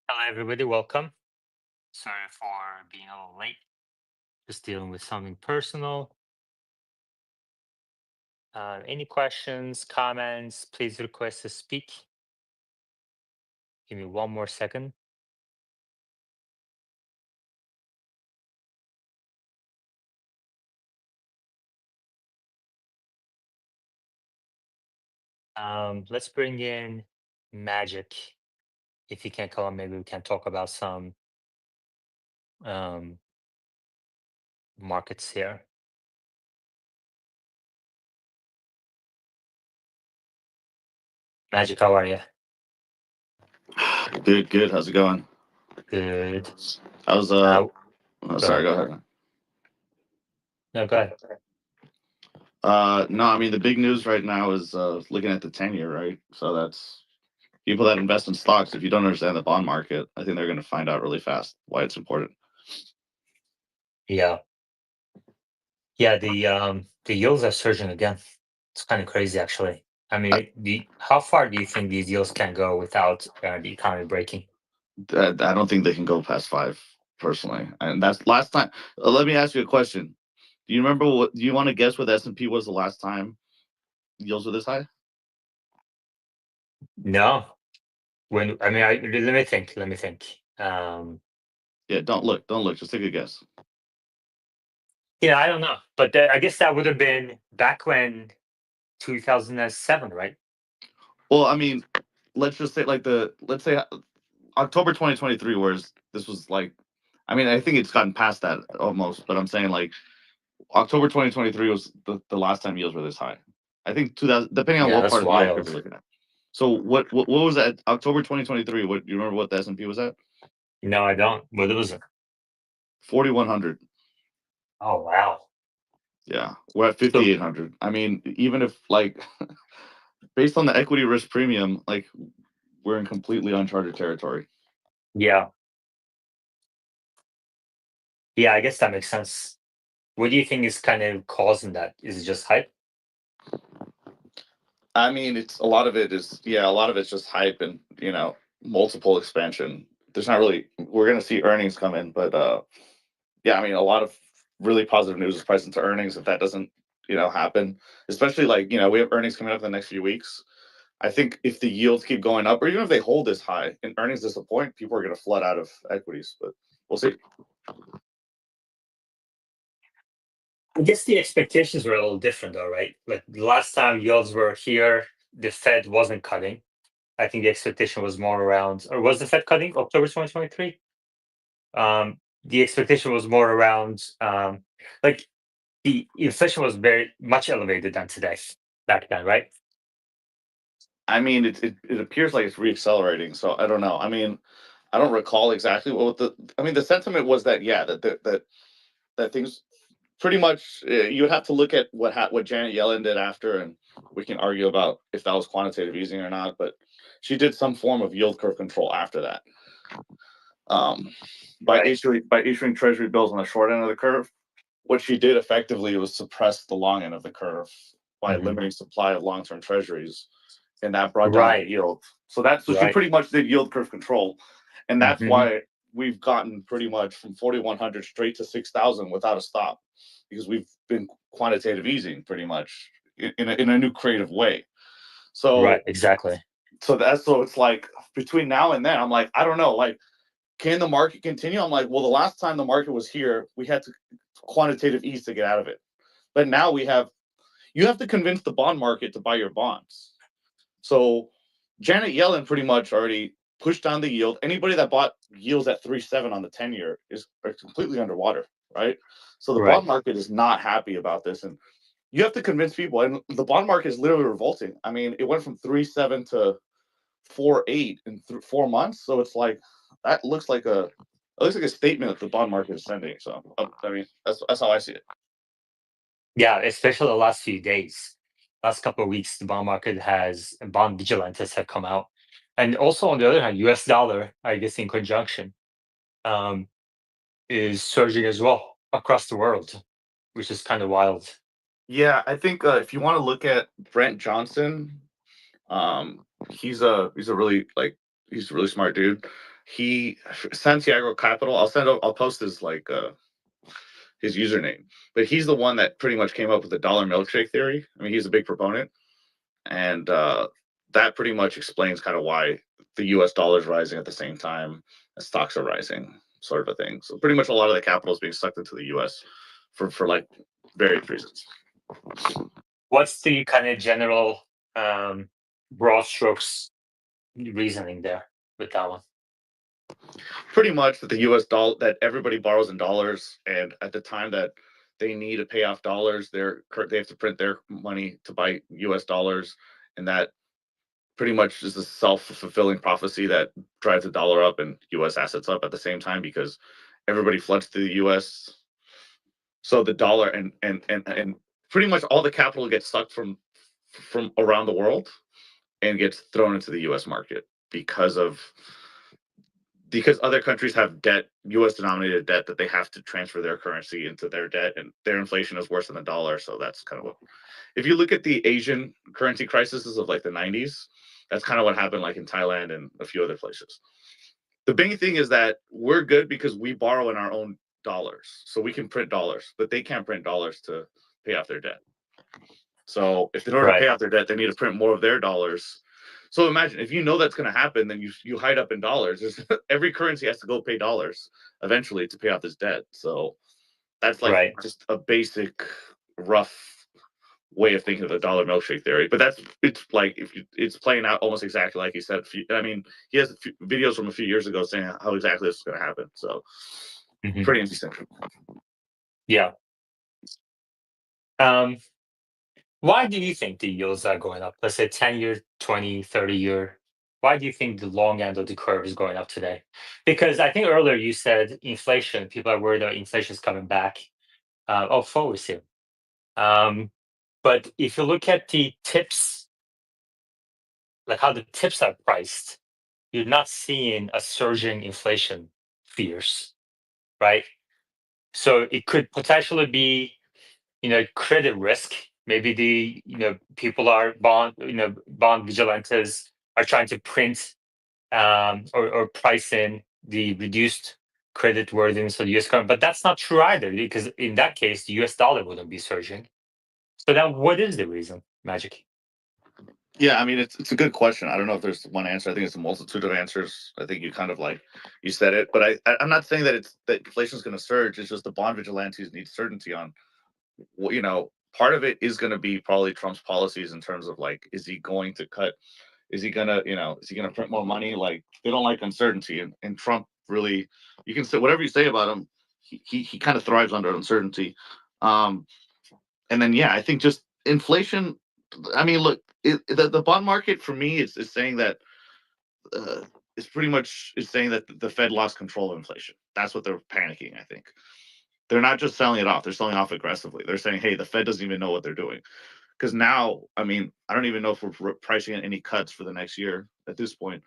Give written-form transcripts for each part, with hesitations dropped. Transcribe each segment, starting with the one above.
Hello, everybody. Welcome. Sorry for being a little late. Just dealing with something personal. Any questions, comments, please request to speak. Give me one more second. Let's bring in Magic. If you can't come on, maybe we can talk about some um, markets here. Magic, how are you? Good, good. How's it going? Good. I was Uh, oh, Go sorry, ahead. go ahead. No, go ahead. No, I mean the big news right now is looking at the 10-year, right? So that's people that invest in stocks. If you don't understand the bond market, I think they're going to find out really fast why it's important. Yeah, yeah. The yields are surging again. It's kind of crazy, actually. I I, mean, how far do you think these yields can go without the economy breaking? I don't think they can go past five personally, and that's last time. Let me ask you a question. Do you remember what? Do you want to guess what the S&P was the last time yields were this high? No. When I mean, let me think. Let me think. Yeah, don't look, don't look. Just take a guess. I don't know, but I guess that would have been back when 2007, right? Well, I mean, let's just say like the let's say October 2023, whereas this was like, I mean, I think it's gotten past that almost, but I'm saying like October 2023 was the last time yields were this high. I think 2000, depending on Yeah, what that's part of the yield curve you're wild. looking at. So what was that October 2023? What do you remember what the S&P was at? No, I don't. What was it? 4100. Oh, wow. Yeah, we're at So 5800. I mean, even if like based on the equity risk premium, like we're in completely uncharted territory. yeah, yeah. I guess that makes sense. What do you think is kind of causing that? Is it just hype? I mean, it's a lot of it is yeah, a lot of it's just hype and multiple expansion. There's not really we're gonna see earnings come in, but yeah, I mean, a lot of really positive news is priced into earnings. If that doesn't happen, especially like we have earnings coming up in the next few weeks. I think if the yields keep going up, or even if they hold this high and earnings disappoint, people are going to flood out of equities. But we'll see. I guess the expectations were a little different, though, right? Like the last time yields were here, the Fed wasn't cutting. I think the expectation was more around, or was the Fed cutting October 2023? The expectation was more around, like the inflation was very much elevated than today back then, right? I mean, it appears like it's reaccelerating. So I don't know. I mean, I don't recall exactly what the. I mean, the sentiment was that yeah, that things pretty much you would have to look at what Janet Yellen did after, and we can argue about if that was quantitative easing or not. But she did some form of yield curve control after that, um, Right. by issuing Treasury bills on the short end of the curve. What she did effectively was suppress the long end of the curve by Hmm. limiting supply of long term Treasuries, and that brought down the Right. yield. So she Right. pretty much did yield curve control, and that's Hmm. why we've gotten pretty much from 4100 straight to 6000 without a stop, because we've been quantitative easing pretty much in a new creative way. Right. So Exactly. so it's like between now and then, I'm like, I don't know, like, can the market continue? I'm like, well, the last time the market was here, we had to quantitative ease to get out of it. But now you have to convince the bond market to buy your bonds. So Janet Yellen pretty much already pushed down the yield. Anybody that bought yields at 3.7 on the 10-year is completely underwater, right? So the Right. bond market is not happy about this. And you have to convince people. And the bond market is literally revolting. I mean, it went from 3.7 to 4.8 in 4 months. So it's like that looks like a statement that the bond market is sending. So I mean, that's how I see it. Yeah. Especially the last few days, last couple of weeks, the bond market has bond vigilantes have come out, and also on the other hand, U.S. dollar, I guess in conjunction, um, is surging as well across the world, which is kind of wild. Yeah, I think if you want to look at Brent Johnson, he's a really like he's a really smart dude. He Santiago Capital. I'll post his username, but he's the one that pretty much came up with the dollar milkshake theory. I mean, he's a big proponent, and that pretty much explains kind of why the U.S. dollar is rising at the same time as stocks are rising, sort of a thing. So pretty much a lot of the capital is being sucked into the U.S. for like various reasons. What's the kind of general broad strokes reasoning there with that one? Pretty much that the U.S. dollar, that everybody borrows in dollars, and at the time that they need to pay off dollars, they have to print their money to buy U.S. dollars, and that pretty much is a self-fulfilling prophecy that drives the dollar up and U.S. assets up at the same time because everybody floods to the U.S. So the dollar and pretty much all the capital gets sucked from around the world and gets thrown into the U.S. market because other countries have debt, U.S. denominated debt, that they have to transfer their currency into their debt, and their inflation is worse than the dollar. So that's kind of what. If you look at the Asian currency crises of like the '90s, that's kind of what happened, like in Thailand and a few other places. The big thing is that we're good because we borrow in our own dollars, so we can print dollars, but they can't print dollars to pay off their debt. So if in order to Right. pay off their debt, they need to print more of their dollars. So imagine if you know that's going to happen, then you hide up in dollars. Every currency has to go pay dollars eventually to pay off this debt. So that's like Right. just a basic rough way of thinking of the dollar milkshake theory. But it's like it's playing out almost exactly like he said. I mean, he has videos from a few years ago saying how exactly this is going to happen. So Mhm. pretty interesting. Yeah. Um, why do you think the yields are going up? Let's say 10-year, 20, 30-year. Why do you think the long end of the curve is going up today? Because I think earlier you said inflation, people are worried that inflation is coming back. Forward here. But if you look at the tips, like how the tips are priced, you're not seeing a surging inflation fears, right? So it could potentially be, credit risk. Maybe the, people are bond vigilantes are trying to print or price in the reduced credit worthiness of the US government. But that's not true either, because in that case, the US dollar wouldn't be surging. So then what is the reason, Magic? Yeah, I mean it's a good question. I don't know if there's one answer. I think it's a multitude of answers. I think you kind of like you said it, but I'm not saying that inflation is going to surge. It's just the bond vigilantes need certainty on. Part of it is going to be probably Trump's policies in terms of like, is he going to cut? Is he gonna print more money? Like they don't like uncertainty, and Trump really, you can say whatever you say about him, he kind of thrives under uncertainty. Um, and then yeah, I think just inflation. I mean, look, the bond market for me is saying that uh, is pretty much is saying that the Fed lost control of inflation. That's what they're panicking. I think they're not just selling it off; they're selling off aggressively. They're saying, "Hey, the Fed doesn't even know what they're doing." Because now, I mean, I don't even know if we're pricing in any cuts for the next year at this point.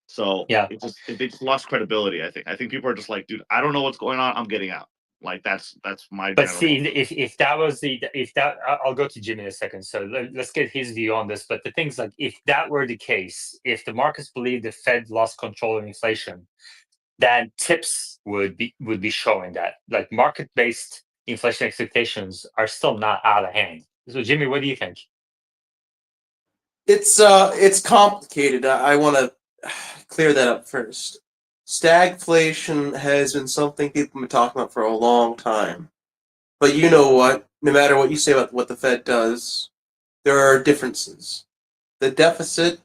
So Yeah. they just lost credibility. I think people are just like, dude, I don't know what's going on. I'm getting out. Like that's my But general. see, if that was the if that I'll go to Jimmy in a second. So let's get his view on this. But the things like if that were the case, if the markets believe the Fed lost control of inflation, then tips would be showing that like market based inflation expectations are still not out of hand. So Jimmy, what do you think? It's complicated. I want to clear that up first. Stagflation has been something people have been talking about for a long time. But you know what? No matter what you say about what the Fed does, there are differences. The deficit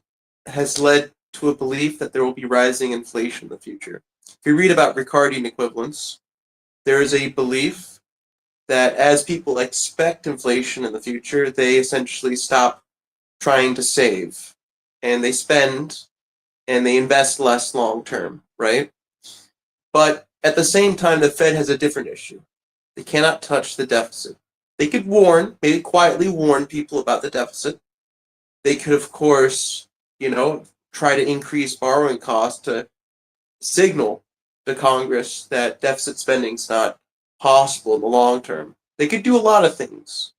has led to a belief that there will be rising inflation in the future. If you read about Ricardian equivalents, there is a belief that as people expect inflation in the future, they essentially stop trying to save and they spend and they invest less long term, right? But at the same time, the Fed has a different issue. They cannot touch the deficit. They could maybe quietly warn people about the deficit. They could, of course, try to increase borrowing costs to signal to Congress that deficit spending is not possible in the long term. They could do a lot of things.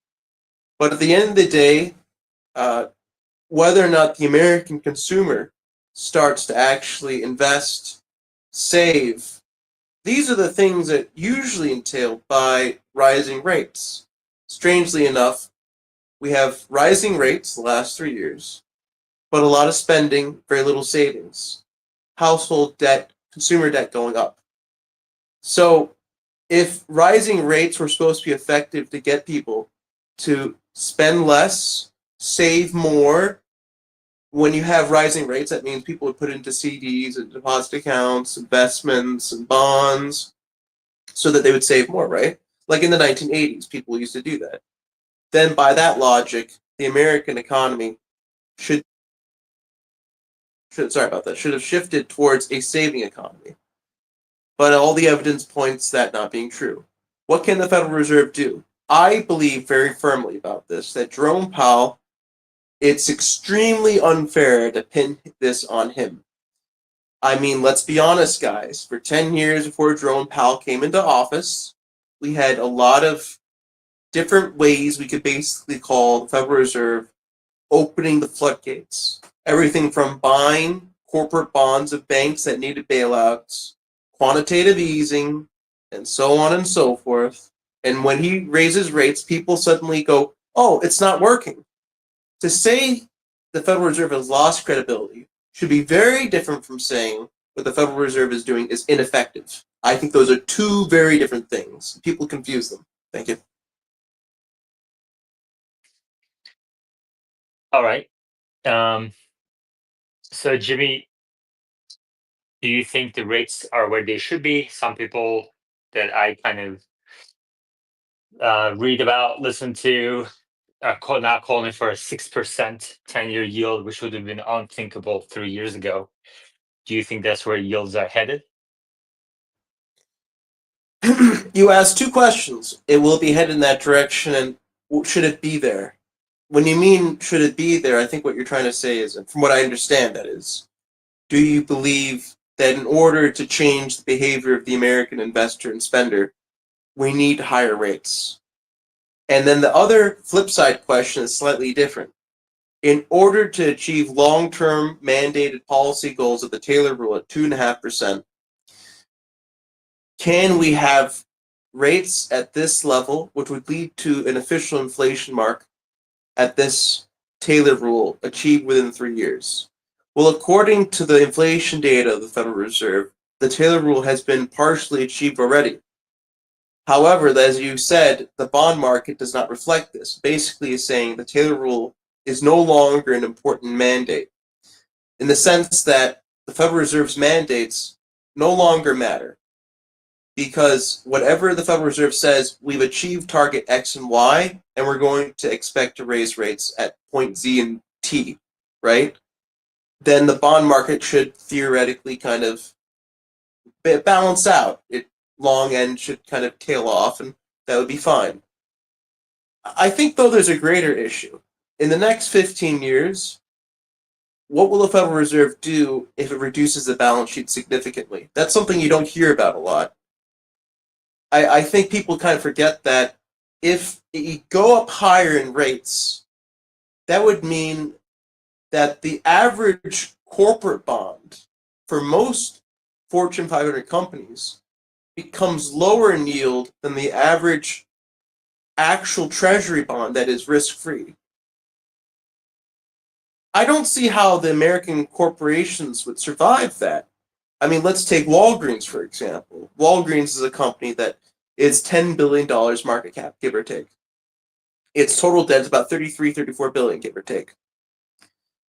But at the end of the day, uh, whether or not the American consumer starts to actually invest save. These are the things that usually entailed by rising rates. Strangely enough, we have rising rates the last 3 years, but a lot of spending, very little savings. Household debt, consumer debt going up. So if rising rates were supposed to be effective to get people to spend less, save more, when you have rising rates, that means people would put into CDs and deposit accounts, investments, and bonds so that they would save more, right? Like in the 1980s, people used to do that. Then, by that logic, the American economy should should have shifted towards a saving economy. But all the evidence points that not being true. What can the Federal Reserve do? I believe very firmly about this that Jerome Powell, it's extremely unfair to pin this on him. I mean, let's be honest, guys. For 10 years before Jerome Powell came into office, we had a lot of different ways we could basically call the Federal Reserve opening the floodgates. Everything from buying corporate bonds of banks that needed bailouts, quantitative easing, and so on and so forth. And when he raises rates, people suddenly go, oh, it's not working. To say the Federal Reserve has lost credibility should be very different from saying what the Federal Reserve is doing is ineffective. I think those are two very different things. People confuse them. Thank you. All right. So Jimmy, do you think the rates are where they should be? Some people that I kind of read about, listen to, are now calling for a 6% 10-year yield, which would have been unthinkable 3 years ago. Do you think that's where yields are headed? You asked two questions. It will be headed in that direction, and should it be there? When you mean should it be there, I think what you're trying to say is, from what I understand, that is, do you believe that in order to change the behavior of the American investor and spender, we need higher rates? And then the other flip side question is slightly different. In order to achieve long-term mandated policy goals of the Taylor rule at 2.5%, can we have rates at this level, which would lead to an official inflation mark at this Taylor rule achieved within 3 years? Well, according to the inflation data of the Federal Reserve, the Taylor rule has been partially achieved already. However, as you said, the bond market does not reflect this. Basically, is saying the Taylor rule is no longer an important mandate, in the sense that the Federal Reserve's mandates no longer matter, because whatever the Federal Reserve says, we've achieved target X and Y, and we're going to expect to raise rates at point Z and T, right? Then the bond market should theoretically kind of balance out. It long end should kind of tail off, and that would be fine. I think, though, there's a greater issue. In the next 15 years, what will the Federal Reserve do if it reduces the balance sheet significantly? That's something you don't hear about a lot. I think people kind of forget that if you go up higher in rates, that would mean that the average corporate bond for most Fortune 500 companies becomes lower in yield than the average actual treasury bond that is risk-free. I don't see how the American corporations would survive that. I mean, let's take Walgreens, for example. Walgreens is a company that is $10 billion market cap, give or take. Its total debt is about 33, 34 billion, give or take.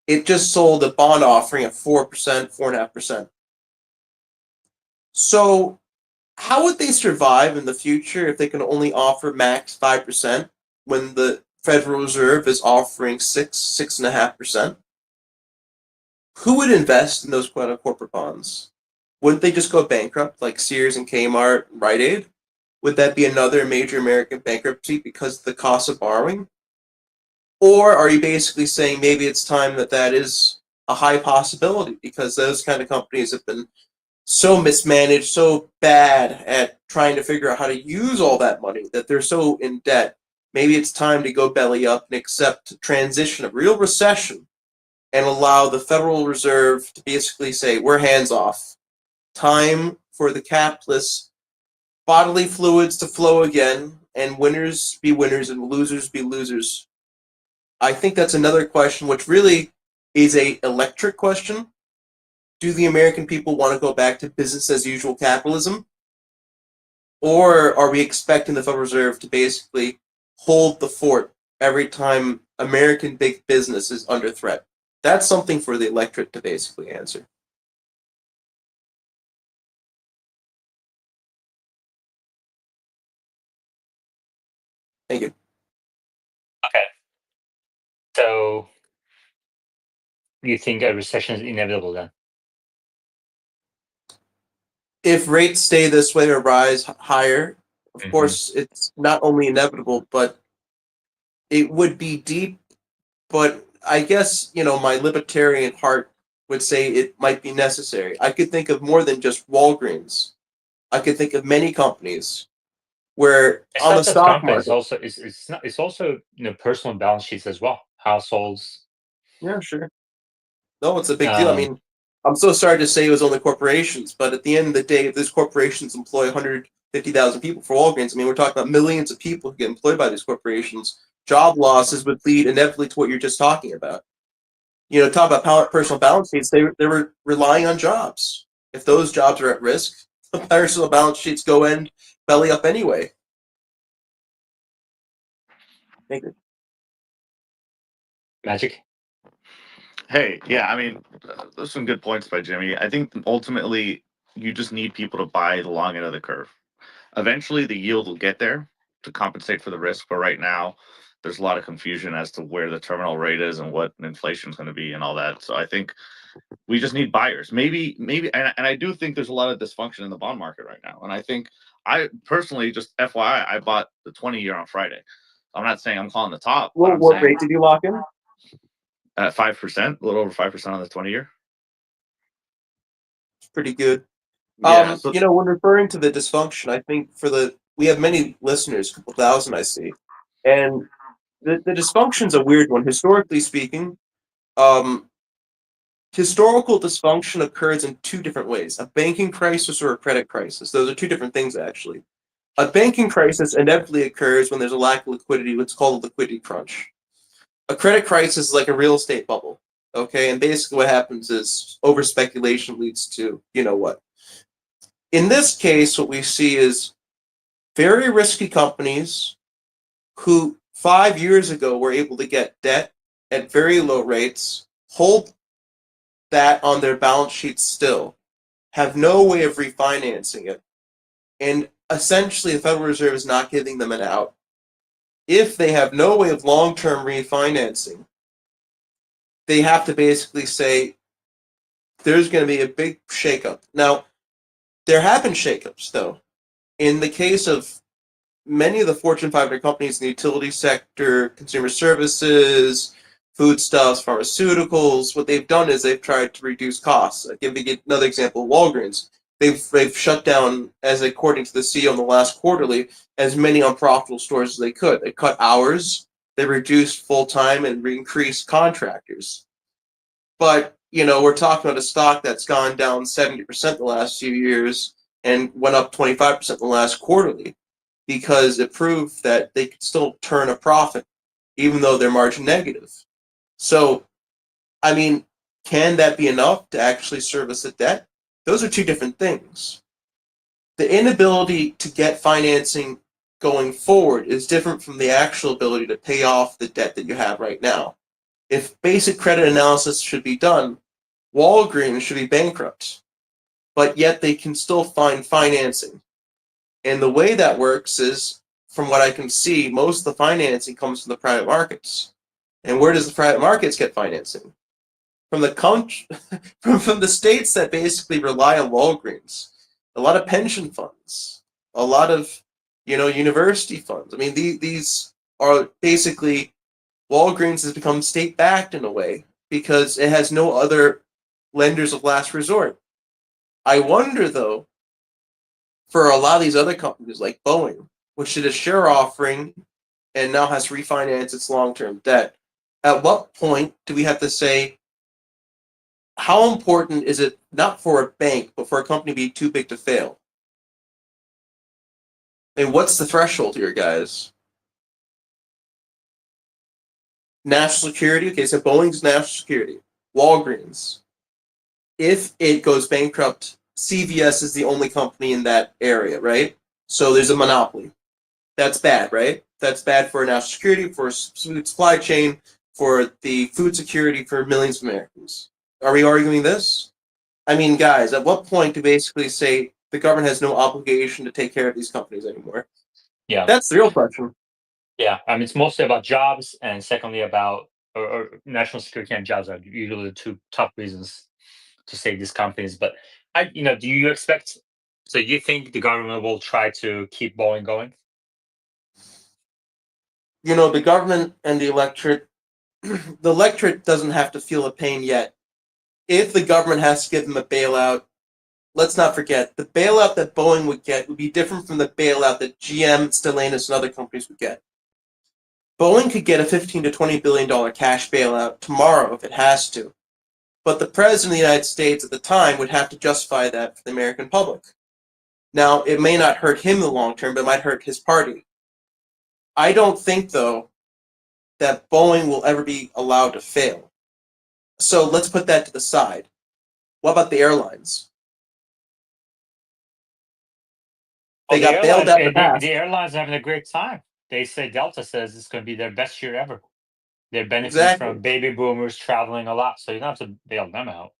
It just sold a bond offering at 4%, 4.5%. So how would they survive in the future if they can only offer max 5% when the Federal Reserve is offering 6.5%? Who would invest in those corporate bonds? Wouldn't they just go bankrupt like Sears and Kmart and Rite Aid? Would that be another major American bankruptcy because of the cost of borrowing? Or are you basically saying maybe it's time that is a high possibility because those kind of companies have been so mismanaged, so bad at trying to figure out how to use all that money that they're so in debt? Maybe it's time to go belly up and accept transition, a real recession, and allow the Federal Reserve to basically say, we're hands off. time for the capitalist bodily fluids to flow again, and winners be winners and losers be losers. I think that's another question, which really is a electric question. Do the American people want to go back to business as usual capitalism? Or are we expecting the Federal Reserve to basically hold the fort every time American big business is under threat? That's something for the electorate to basically answer. Thank you. Okay. So you think a recession is inevitable then? If rates stay this way or rise higher, of course, it's not only inevitable, but it would be deep. But I guess, my libertarian heart would say it might be necessary. I could think of more than just Walgreens. I could think of many companies where It's on the not just stock companies. market. It's also personal balance sheets as well. Households. Yeah, sure. No, it's a big deal. I Um, mean, I'm so sorry to say it was only corporations, but at the end of the day, if these corporations employ 150,000 people for Walgreens, I mean, we're talking about millions of people who get employed by these corporations. Job losses would lead inevitably to what you're just talking about. Talk about personal balance sheets. They were relying on jobs. If those jobs are at risk, the personal balance sheets go in belly up anyway. Thank you. Magic. Hey, yeah, I mean, there's some good points by Jimmy. I think ultimately you just need people to buy the long end of the curve. Eventually, the yield will get there to compensate for the risk, but right now, there's a lot of confusion as to where the terminal rate is and what inflation is going to be and all that. So I think we just need buyers. Maybe, and I do think there's a lot of dysfunction in the bond market right now. And I think I personally, just FYI, I bought the 20-year on Friday. I'm not saying I'm calling the top, but Well, I'm what saying rate did you lock in? at 5%, a little over 5% on the 20-year. It's pretty good. Yeah. So When referring to the dysfunction, I think we have many listeners, a couple thousand I see, and the dysfunction's a weird one. Historically speaking, um, historical dysfunction occurs in two different ways: a banking crisis or a credit crisis. Those are two different things, actually. A banking crisis inevitably occurs when there's a lack of liquidity, what's called a liquidity crunch. A credit crisis is like a real estate bubble, okay? And basically what happens is over speculation leads to you know what. In this case, what we see is very risky companies who 5 years ago were able to get debt at very low rates, hold that on their balance sheets still, have no way of refinancing it, and essentially the Federal Reserve is not giving them an out. If they have no way of long-term refinancing, they have to basically say there's going to be a big shakeup. Now, there have been shakeups, though. In the case of many of the Fortune 500 companies in the utility sector, consumer services, foodstuffs, pharmaceuticals, what they've done is they've tried to reduce costs. I'll give you another example, Walgreens. They've shut down, as according to the CEO in the last quarterly, as many unprofitable stores as they could. They cut hours, they reduced full-time, and increased contractors. But, we're talking about a stock that's gone down 70% the last few years and went up 25% the last quarterly, because it proved that they could still turn a profit even though they're margin negative. So, I mean, can that be enough to actually service the debt? Those are two different things. The inability to get financing going forward is different from the actual ability to pay off the debt that you have right now. If basic credit analysis should be done, Walgreens should be bankrupt, but yet they can still find financing. And the way that works is, from what I can see, most of the financing comes from the private markets. And where does the private markets get financing? From the country, from the states that basically rely on Walgreens. A lot of pension funds, a lot of university funds. I mean, these are basically, Walgreens has become state backed in a way because it has no other lenders of last resort. I wonder though, for a lot of these other companies like Boeing, which did a share offering and now has refinanced its long-term debt, at what point do we have to say how important is it not for a bank, but for a company to be too big to fail? And what's the threshold here, guys? National security. Okay, so Boeing's national security. Walgreens. If it goes bankrupt, CVS is the only company in that area, right? So there's a monopoly. That's bad, right? That's bad for national security, for food supply chain, for the food security for millions of Americans. Are we arguing this? I mean, guys, at what point do we basically say the government has no obligation to take care of these companies anymore? Yeah. That's the real question. Yeah, I mean, it's mostly about jobs, and secondly about or national security and jobs are usually the two top reasons to save these companies. But do you expect? So you think the government will try to keep Boeing going? The government and the electorate doesn't have to feel the pain yet. If the government has to give them a bailout, let's not forget the bailout that Boeing would get would be different from the bailout that GM, Stellantis, and other companies would get. Boeing could get a $15 to $20 billion cash bailout tomorrow if it has to, but the president of the United States at the time would have to justify that for the American public. Now, it may not hurt him in the long term, but it might hurt his party. I don't think, though, that Boeing will ever be allowed to fail. So let's put that to the side. What about the airlines? They got bailed out in the The past. airlines are having a great time. They say Delta says it's going to be their best year ever. They're benefiting Exactly. from baby boomers traveling a lot, so you don't have to bail them out.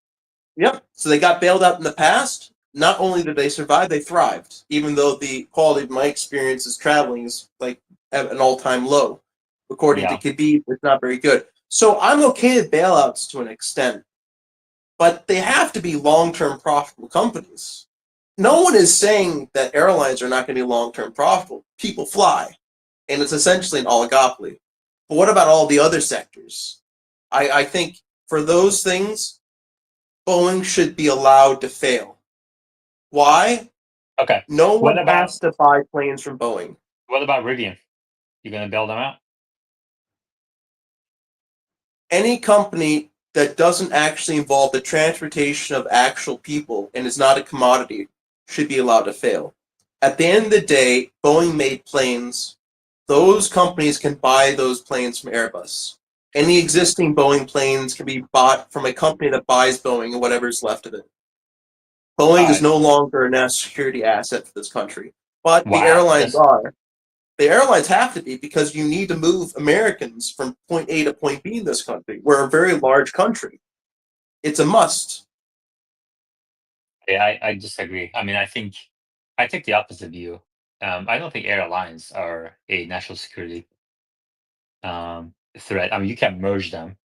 Yep. So they got bailed out in the past. Not only did they survive, they thrived, even though the quality of my experiences traveling is like at an all-time low. According to Yeah. Khabib, it's not very good. So I'm okay with bailouts to an extent, but they have to be long-term profitable companies. No one is saying that airlines are not going to be long-term profitable. People fly, and it's essentially an oligopoly. But what about all the other sectors? I think for those things, Boeing should be allowed to fail. Why? Okay. No What one about has to buy planes from Boeing. Rivian? You going to bail them out? Any company that doesn't actually involve the transportation of actual people and is not a commodity should be allowed to fail. At the end of the day, Boeing made planes. Those companies can buy those planes from Airbus. Any existing Boeing planes can be bought from a company that buys Boeing and whatever's left of it. Boeing All is right. no longer a national security asset for this country, but the Wow. airlines are. The airlines have to be because you need to move Americans from point A to point B in this country. We're a very large country. It's a must. Yeah, I disagree. I mean, I take the opposite view. I don't think airlines are a national security threat. I mean, you can merge them,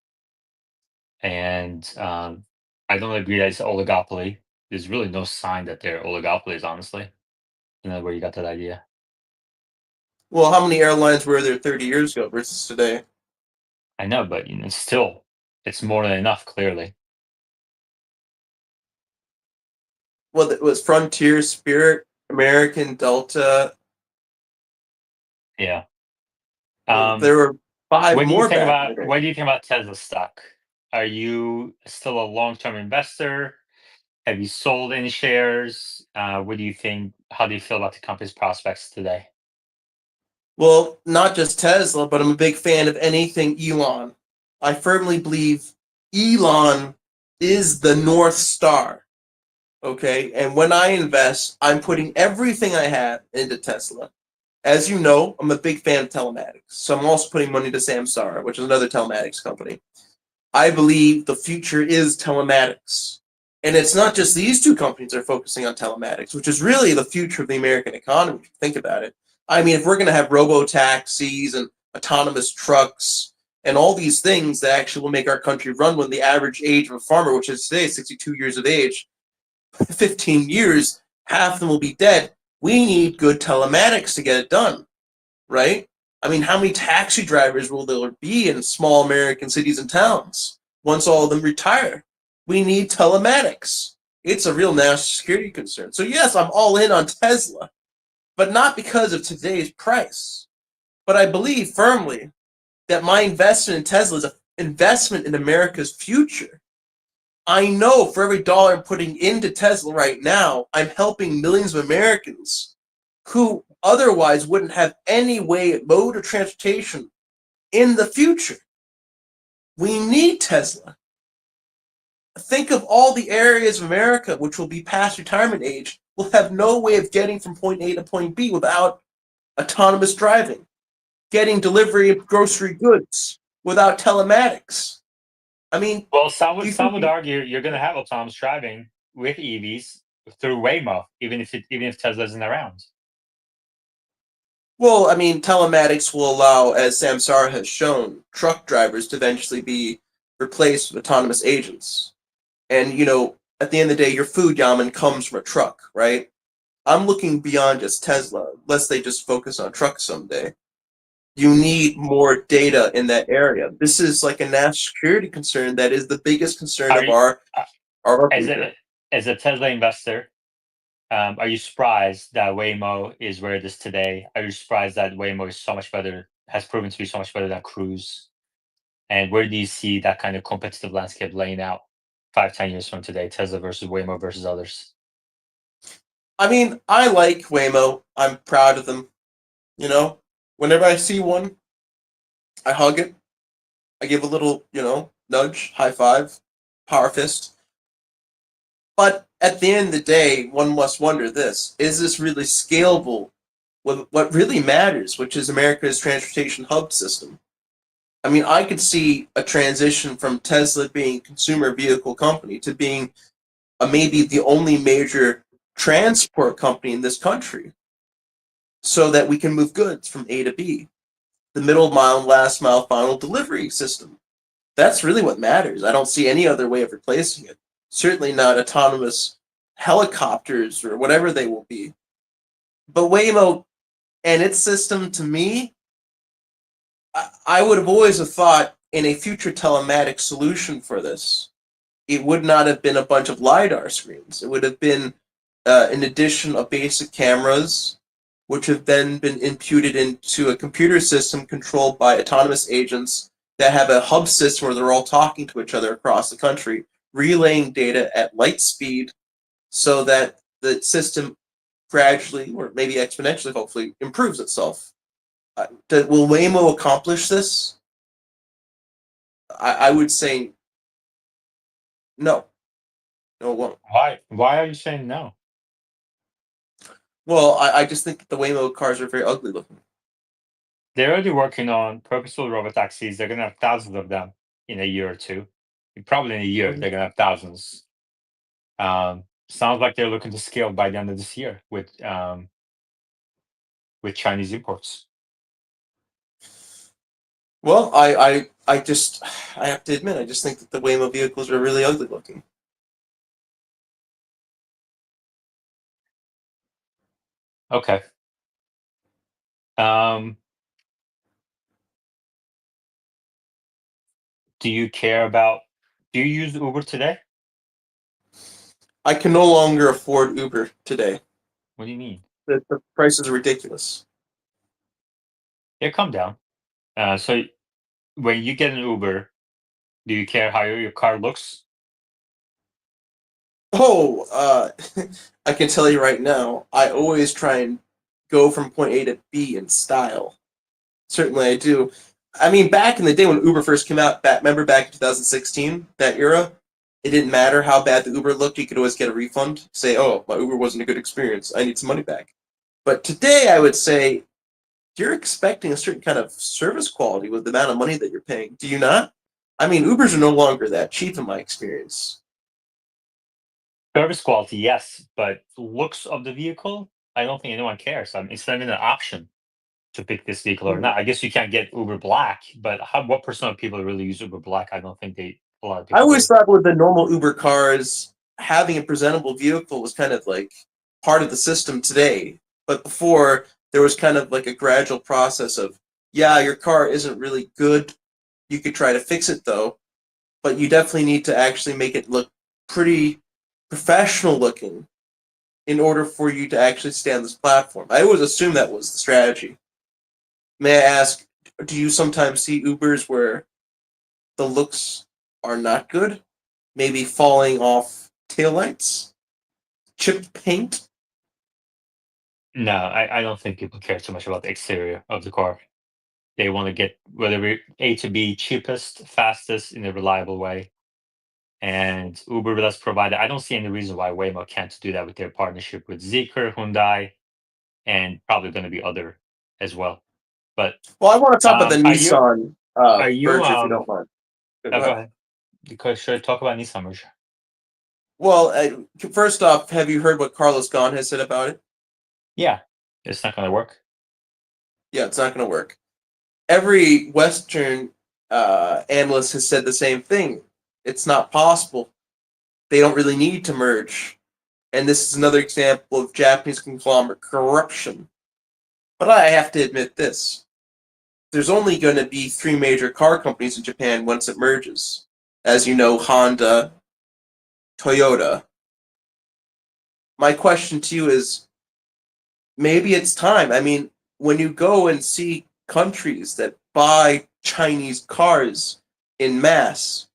and I don't agree that it's an oligopoly. There's really no sign that they're oligopolies, honestly. You know where you got that idea? Well, how many airlines were there 30 years ago versus today? I know, but still, it's more than enough. Clearly, Well, it was Frontier, Spirit, American, Delta. yeah. Um, There were five more back in the day. What do you think about Tesla stock? Are you still a long-term investor? Have you sold any shares? What do you think? How do you feel about the company's prospects today? Well, not just Tesla, but I'm a big fan of anything Elon. I firmly believe Elon is the North Star. Okay. And when I invest, I'm putting everything I have into Tesla. As you know, I'm a big fan of telematics. So I'm also putting money to Samsara, which is another telematics company. I believe the future is telematics. And it's not just these two companies that are focusing on telematics, which is really the future of the American economy, if you think about it. I mean, if we're going to have robo-taxis and autonomous trucks and all these things that actually will make our country run when the average age of a farmer, which is today 62 years of age, 15 years, half of them will be dead. We need good telematics to get it done, right? I mean, how many taxi drivers will there be in small American cities and towns once all of them retire? We need telematics. It's a real national security concern. So, yes, I'm all in on Tesla, but not because of today's price. But I believe firmly that my investment in Tesla is an investment in America's future. I know for every dollar I'm putting into Tesla right now, I'm helping millions of Americans who otherwise wouldn't have any mode of transportation in the future. We need Tesla. Think of all the areas of America which will be past retirement age, will have no way of getting from point A to point B without autonomous driving, getting delivery of grocery goods without telematics. I mean, Well, do you some think would argue you're going to have autonomous driving with EVs through Waymo, even if Tesla isn't around. well, I mean, telematics will allow, as Samsara has shown, truck drivers to eventually be replaced with autonomous agents. And, at the end of the day, your food, Yaman, comes from a truck, right? I'm looking beyond just Tesla, lest they just focus on trucks someday. You need more data in that area. This is like a national security concern that is the biggest concern Are of you, uh, our as future. a Tesla investor? Are you surprised that Waymo is where it is today? Are you surprised that Waymo is so much better, has proven to be so much better than Cruise? And where do you see that kind of competitive landscape laying out 5, 10 years from today? Tesla versus Waymo versus others. I mean, I like Waymo. I'm proud of them. Whenever I see one, I hug it. I give a little, nudge, high five, power fist. But at the end of the day, one must wonder this: is this really scalable with what really matters, which is America's transportation hub system? I mean, I could see a transition from Tesla being a consumer vehicle company to being maybe the only major transport company in this country so that we can move goods from A to B. The middle mile and last mile final delivery system. That's really what matters. I don't see any other way of replacing it. Certainly not autonomous helicopters or whatever they will be. But Waymo and its system, to me, I would have always have thought in a future telematic solution for this, it would not have been a bunch of LiDAR screens. It would have been an addition of basic cameras, which have then been imputed into a computer system controlled by autonomous agents that have a hub system where they're all talking to each other across the country, relaying data at light speed so that the system gradually, or maybe exponentially, hopefully, improves itself. Will Waymo accomplish this? I would say no. No, it won't. Why are you saying no? Well, I just think that the Waymo cars are very ugly looking. They're already working on purposeful robotaxis. They're going to have thousands of them in a year or two. Probably in a year, Mhm. they're going to have thousands. Sounds like they're looking to scale by the end of this year with Chinese imports. Well, I just, I have to admit, I just think that the Waymo vehicles are really ugly looking. Okay. Um, do you care about? Do you use Uber today? I can no longer afford Uber today. What do you mean? The prices are ridiculous. Yeah, calm down. So when you get an Uber, do you care how your car looks? Oh, I can tell you right now, I always try and go from point A to B in style. Certainly, I do. I mean, back in the day when Uber first came out, remember back in 2016, that era, it didn't matter how bad the Uber looked. You could always get a refund. Say, oh, my Uber wasn't a good experience. I need some money back. But today, I would say you're expecting a certain kind of service quality with the amount of money that you're paying. Do you not? I mean, Ubers are no longer that cheap in my experience. Service quality, yes, but looks of the vehicle, I don't think anyone cares. I mean, it's not even an option to pick this vehicle or Hmm. not. I guess you can't get Uber Black, but what percent of people really use Uber Black? I don't think a lot of I people always do. thought with the normal Uber cars, having a presentable vehicle was kind of like part of the system today. But before, there was kind of like a gradual process of, yeah, your car isn't really good. You could try to fix it though, but you definitely need to actually make it look pretty professional looking in order for you to actually stay on this platform. I always assumed that was the strategy. May I ask, do you sometimes see Ubers where the looks are not good? maybe falling off taillights, chipped paint. No, I don't think people care too much about the exterior of the car. They want to get whatever A to B cheapest, fastest in a reliable way. And Uber does provide that. I don't see any reason why Waymo can't do that with their partnership with Zeekr, Hyundai, and probably going to be other as well. But Well, I want to talk about the are you Nissan are you merger, if you don't mind. Go go ahead. ahead, because should I talk about Nissan merger? Well, first off, have you heard what Carlos Ghosn has said about it? Yeah, it's not going to work. Yeah, it's not going to work. Every Western analyst has said the same thing. It's not possible. They don't really need to merge. And this is another example of Japanese conglomerate corruption. But I have to admit this. There's only going to be three major car companies in Japan once it merges. As you know, Honda, Toyota. My question to you is, maybe it's time. I mean, when you go and see countries that buy Chinese cars in mass,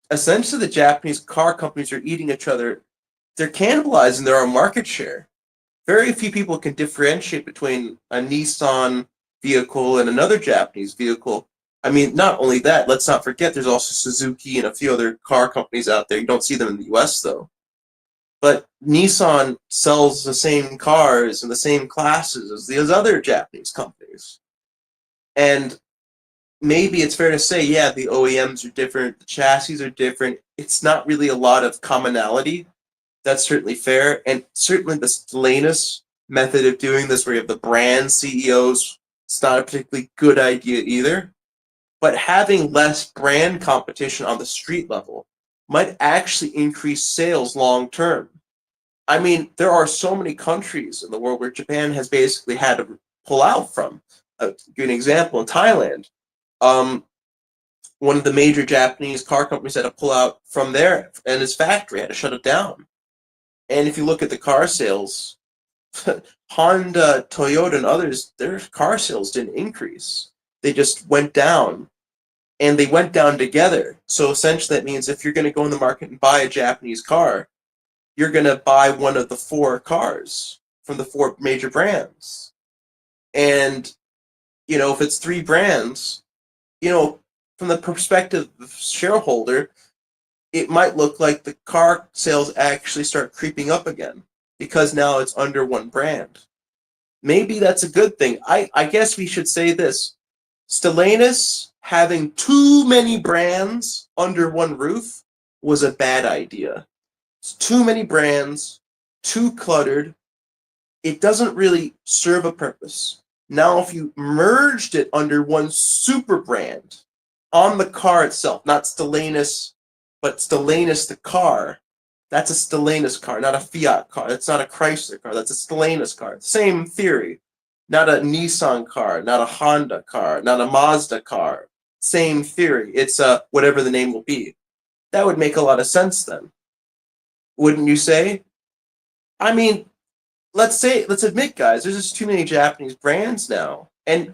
essentially the Japanese car companies are eating each other. They're cannibalizing their own market share. Very few people can differentiate between a Nissan vehicle and another Japanese vehicle. I mean, not only that, let's not forget there's also Suzuki and a few other car companies out there. You don't see them in the US, though. But Nissan sells the same cars and the same classes as these other Japanese companies. And maybe it's fair to say, yeah, the OEMs are different, the chassis are different. It's not really a lot of commonality. That's certainly fair. And certainly the Stellantis method of doing this, where you have the brand CEOs, it's not a particularly good idea either. But having less brand competition on the street level might actually increase sales long term. I mean, there are so many countries in the world where Japan has basically had to pull out from. To give you an example, in Thailand, um, one of the major Japanese car companies had to pull out from there, and its factory had to shut it down. And if you look at the car sales, Honda, Toyota, and others, their car sales didn't increase. They just went down, and they went down together. So essentially, that means if you're going to go in the market and buy a Japanese car, you're going to buy one of the four cars from the four major brands. And, if it's three brands, from the perspective of the shareholder, it might look like the car sales actually start creeping up again because now it's under one brand. Maybe that's a good thing. I guess we should say this. Stellantis having too many brands under one roof was a bad idea. It's too many brands, too cluttered. It doesn't really serve a purpose. Now, if you merged it under one super brand on the car itself, not Stellantis, but Stellantis the car, that's a Stellantis car, not a Fiat car. That's not a Chrysler car. That's a Stellantis car. Same theory. Not a Nissan car, not a Honda car, not a Mazda car. Same theory. It's whatever the name will be. That would make a lot of sense then. Wouldn't you say? I mean, let's admit, guys, there's just too many Japanese brands now. And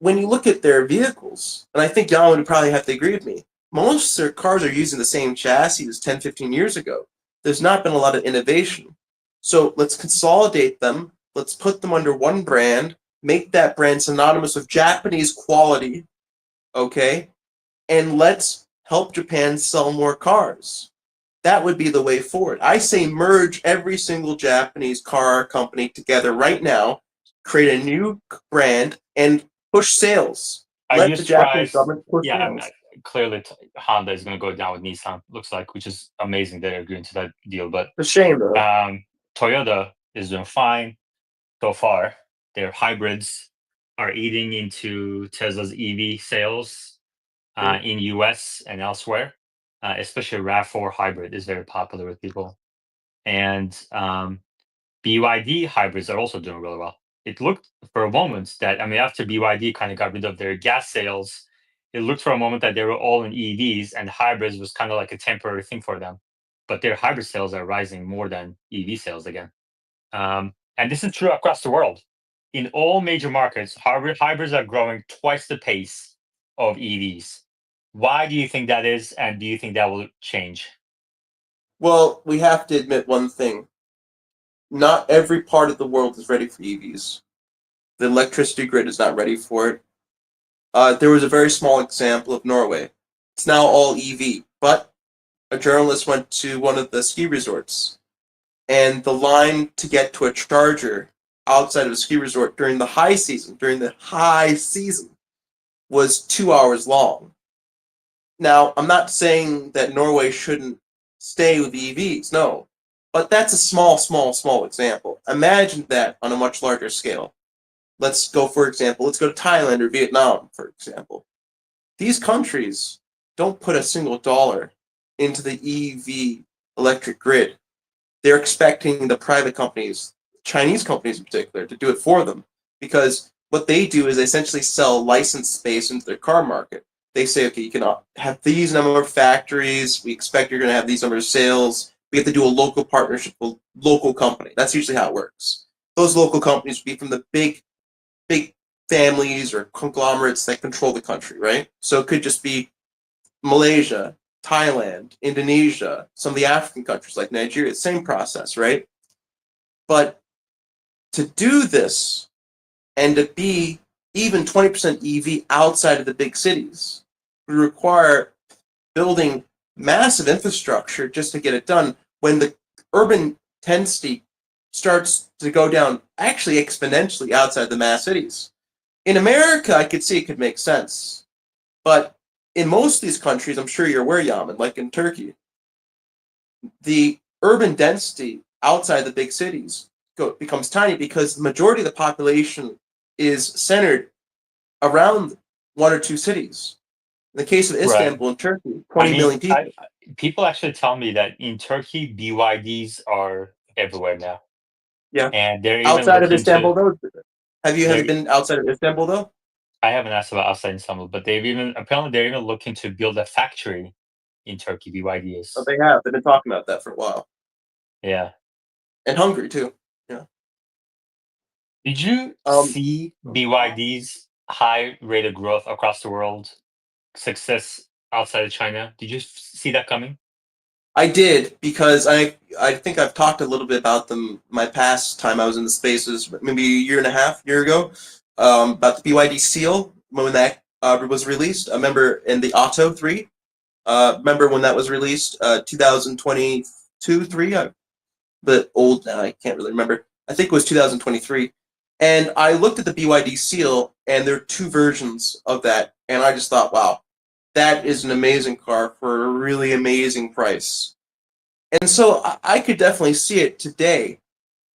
when you look at their vehicles, and I think Jan would probably have to agree with me, most of their cars are using the same chassis as 10, 15 years ago. There's not been a lot of innovation. So let's consolidate them. Let's put them under one brand, make that brand synonymous with Japanese quality, okay? And let's help Japan sell more cars. That would be the way forward. I say merge every single Japanese car company together right now, create a new brand, and push sales. Are Let you the Japanese surprised? government push Yeah, sales. clearly Honda is going to go down with Nissan. Looks like, which is amazing. They're agreeing to that deal, but It's a shame, though. Toyota is doing fine so far. Their hybrids are eating into Tesla's EV sales in US and elsewhere. Especially RAV4 hybrid is very popular with people, and BYD hybrids are also doing really well. It looked for a moment that, I mean, after BYD kind of got rid of their gas sales, it looked for a moment that they were all in EVs and hybrids was kind of like a temporary thing for them. But their hybrid sales are rising more than EV sales again. And this is true across the world. In all major markets, hybrids are growing twice the pace of EVs. Why do you think that is? And do you think that will change? Well, we have to admit one thing. Not every part of the world is ready for EVs. The electricity grid is not ready for it. There was a very small example of Norway. It's now all EV, but a journalist went to one of the ski resorts, and the line to get to a charger outside of a ski resort during the high season, was 2 hours long. Now, I'm not saying that Norway shouldn't stay with EVs, no, but that's a small example. Imagine that on a much larger scale. Let's go to Thailand or Vietnam, for example. These countries don't put a single dollar into the EV electric grid. They're expecting the private companies, Chinese companies in particular, to do it for them, because what they do is essentially sell licensed space into their car market. They say, okay, you can have these number of factories. We expect you're going to have these number of sales. We have to do a local partnership with a local company. That's usually how it works. Those local companies would be from the big families or conglomerates that control the country, right? So it could just be Malaysia, Thailand, Indonesia, some of the African countries like Nigeria, same process, right? But to do this and to be even 20% EV outside of the big cities would require building massive infrastructure just to get it done when the urban density starts to go down actually exponentially outside the mass cities. In America, I could see it could make sense. But in most of these countries, I'm sure you're aware, Yaman, like in Turkey, the urban density outside the big cities becomes tiny because the majority of the population is centered around one or two cities. In the case of Right. Istanbul in Turkey, I 20 mean, million people. people actually tell me that in Turkey, BYDs are everywhere now, Yeah. and they're even Outside of looking to. Istanbul, though, have you They're. been outside of Istanbul, though? I haven't asked about outside Istanbul, but they're even looking to build a factory in Turkey. BYD Oh, is. they have. They've been talking about that for a while. Yeah. And Hungary, too. Yeah. Did you Um, see BYD's high rate of growth across the world, success outside of China? Did you see that coming? I did because I think I've talked a little bit about them my past time I was in the spaces, maybe a year and a half, year ago, about the BYD Seal when that was released. I remember in the Auto 3. Remember when that was released? 2022, 3. I'm a bit old now. I can't really remember. I think it was 2023. And I looked at the BYD Seal, and there are two versions of that, and I just thought, wow, that is an amazing car for a really amazing price. And so I could definitely see it today,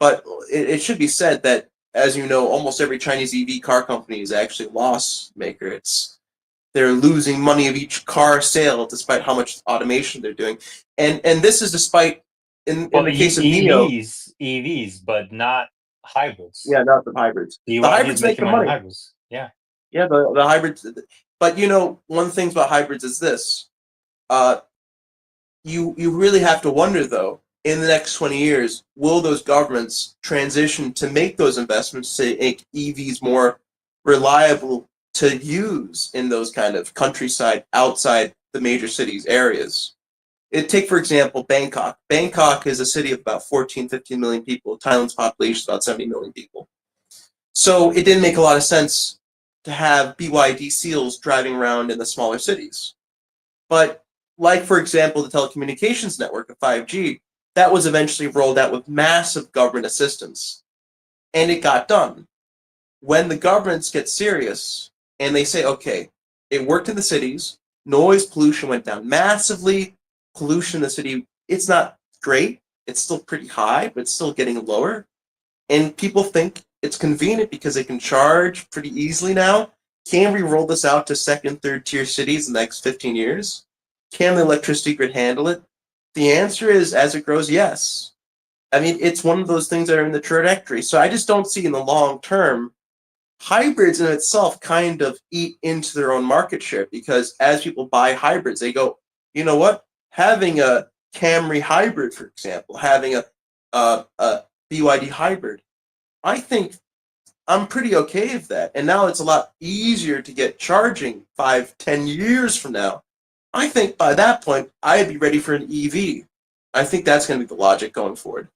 but it should be said that, as you know, almost every Chinese EV car company is actually a loss maker. They're losing money of each car sale despite how much automation they're doing, and this is despite in Well, the case of NIO, EVs, but not hybrids. yeah, not the hybrids. The BYD is hybrids make making the money on money. hybrids. Yeah. Yeah, the hybrids. But one of the things about hybrids is this. Uh, you really have to wonder though, in the next 20 years, will those governments transition to make those investments to make EVs more reliable to use in those kind of countryside outside the major cities areas? Take, for example, Bangkok. Bangkok is a city of about 14, 15 million people. Thailand's population is about 70 million people. So it didn't make a lot of sense to have BYD seals driving around in the smaller cities. But like, for example, the telecommunications network of 5G, that was eventually rolled out with massive government assistance. And it got done. When the governments get serious and they say, okay, it worked in the cities, noise pollution went down massively, pollution in the city, it's not great, it's still pretty high, but it's still getting lower. And people think it's convenient because they can charge pretty easily now. Can we roll this out to second, third tier cities in the next 15 years? Can the electricity grid handle it? The answer is, as it grows, yes. I mean, it's one of those things that are in the trajectory. So I just don't see in the long term hybrids in itself kind of eat into their own market share because as people buy hybrids, they go, you know what? Having a Camry hybrid, for example, having a BYD hybrid, I think I'm pretty okay with that. And now it's a lot easier to get charging 5, 10 years from now. I think by that point, I'd be ready for an EV. I think that's going to be the logic going forward.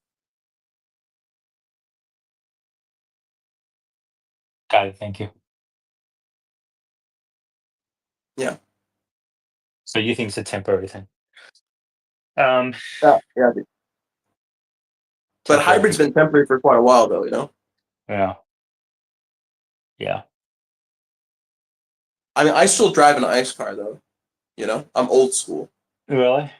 Got it. Thank you. Yeah. So you think it's a temporary thing? Um, Yeah. But temporary. hybrid's been temporary for quite a while, though. You know. Yeah. Yeah. I mean, I still drive an ICE car, though. You know, I'm old school. Really?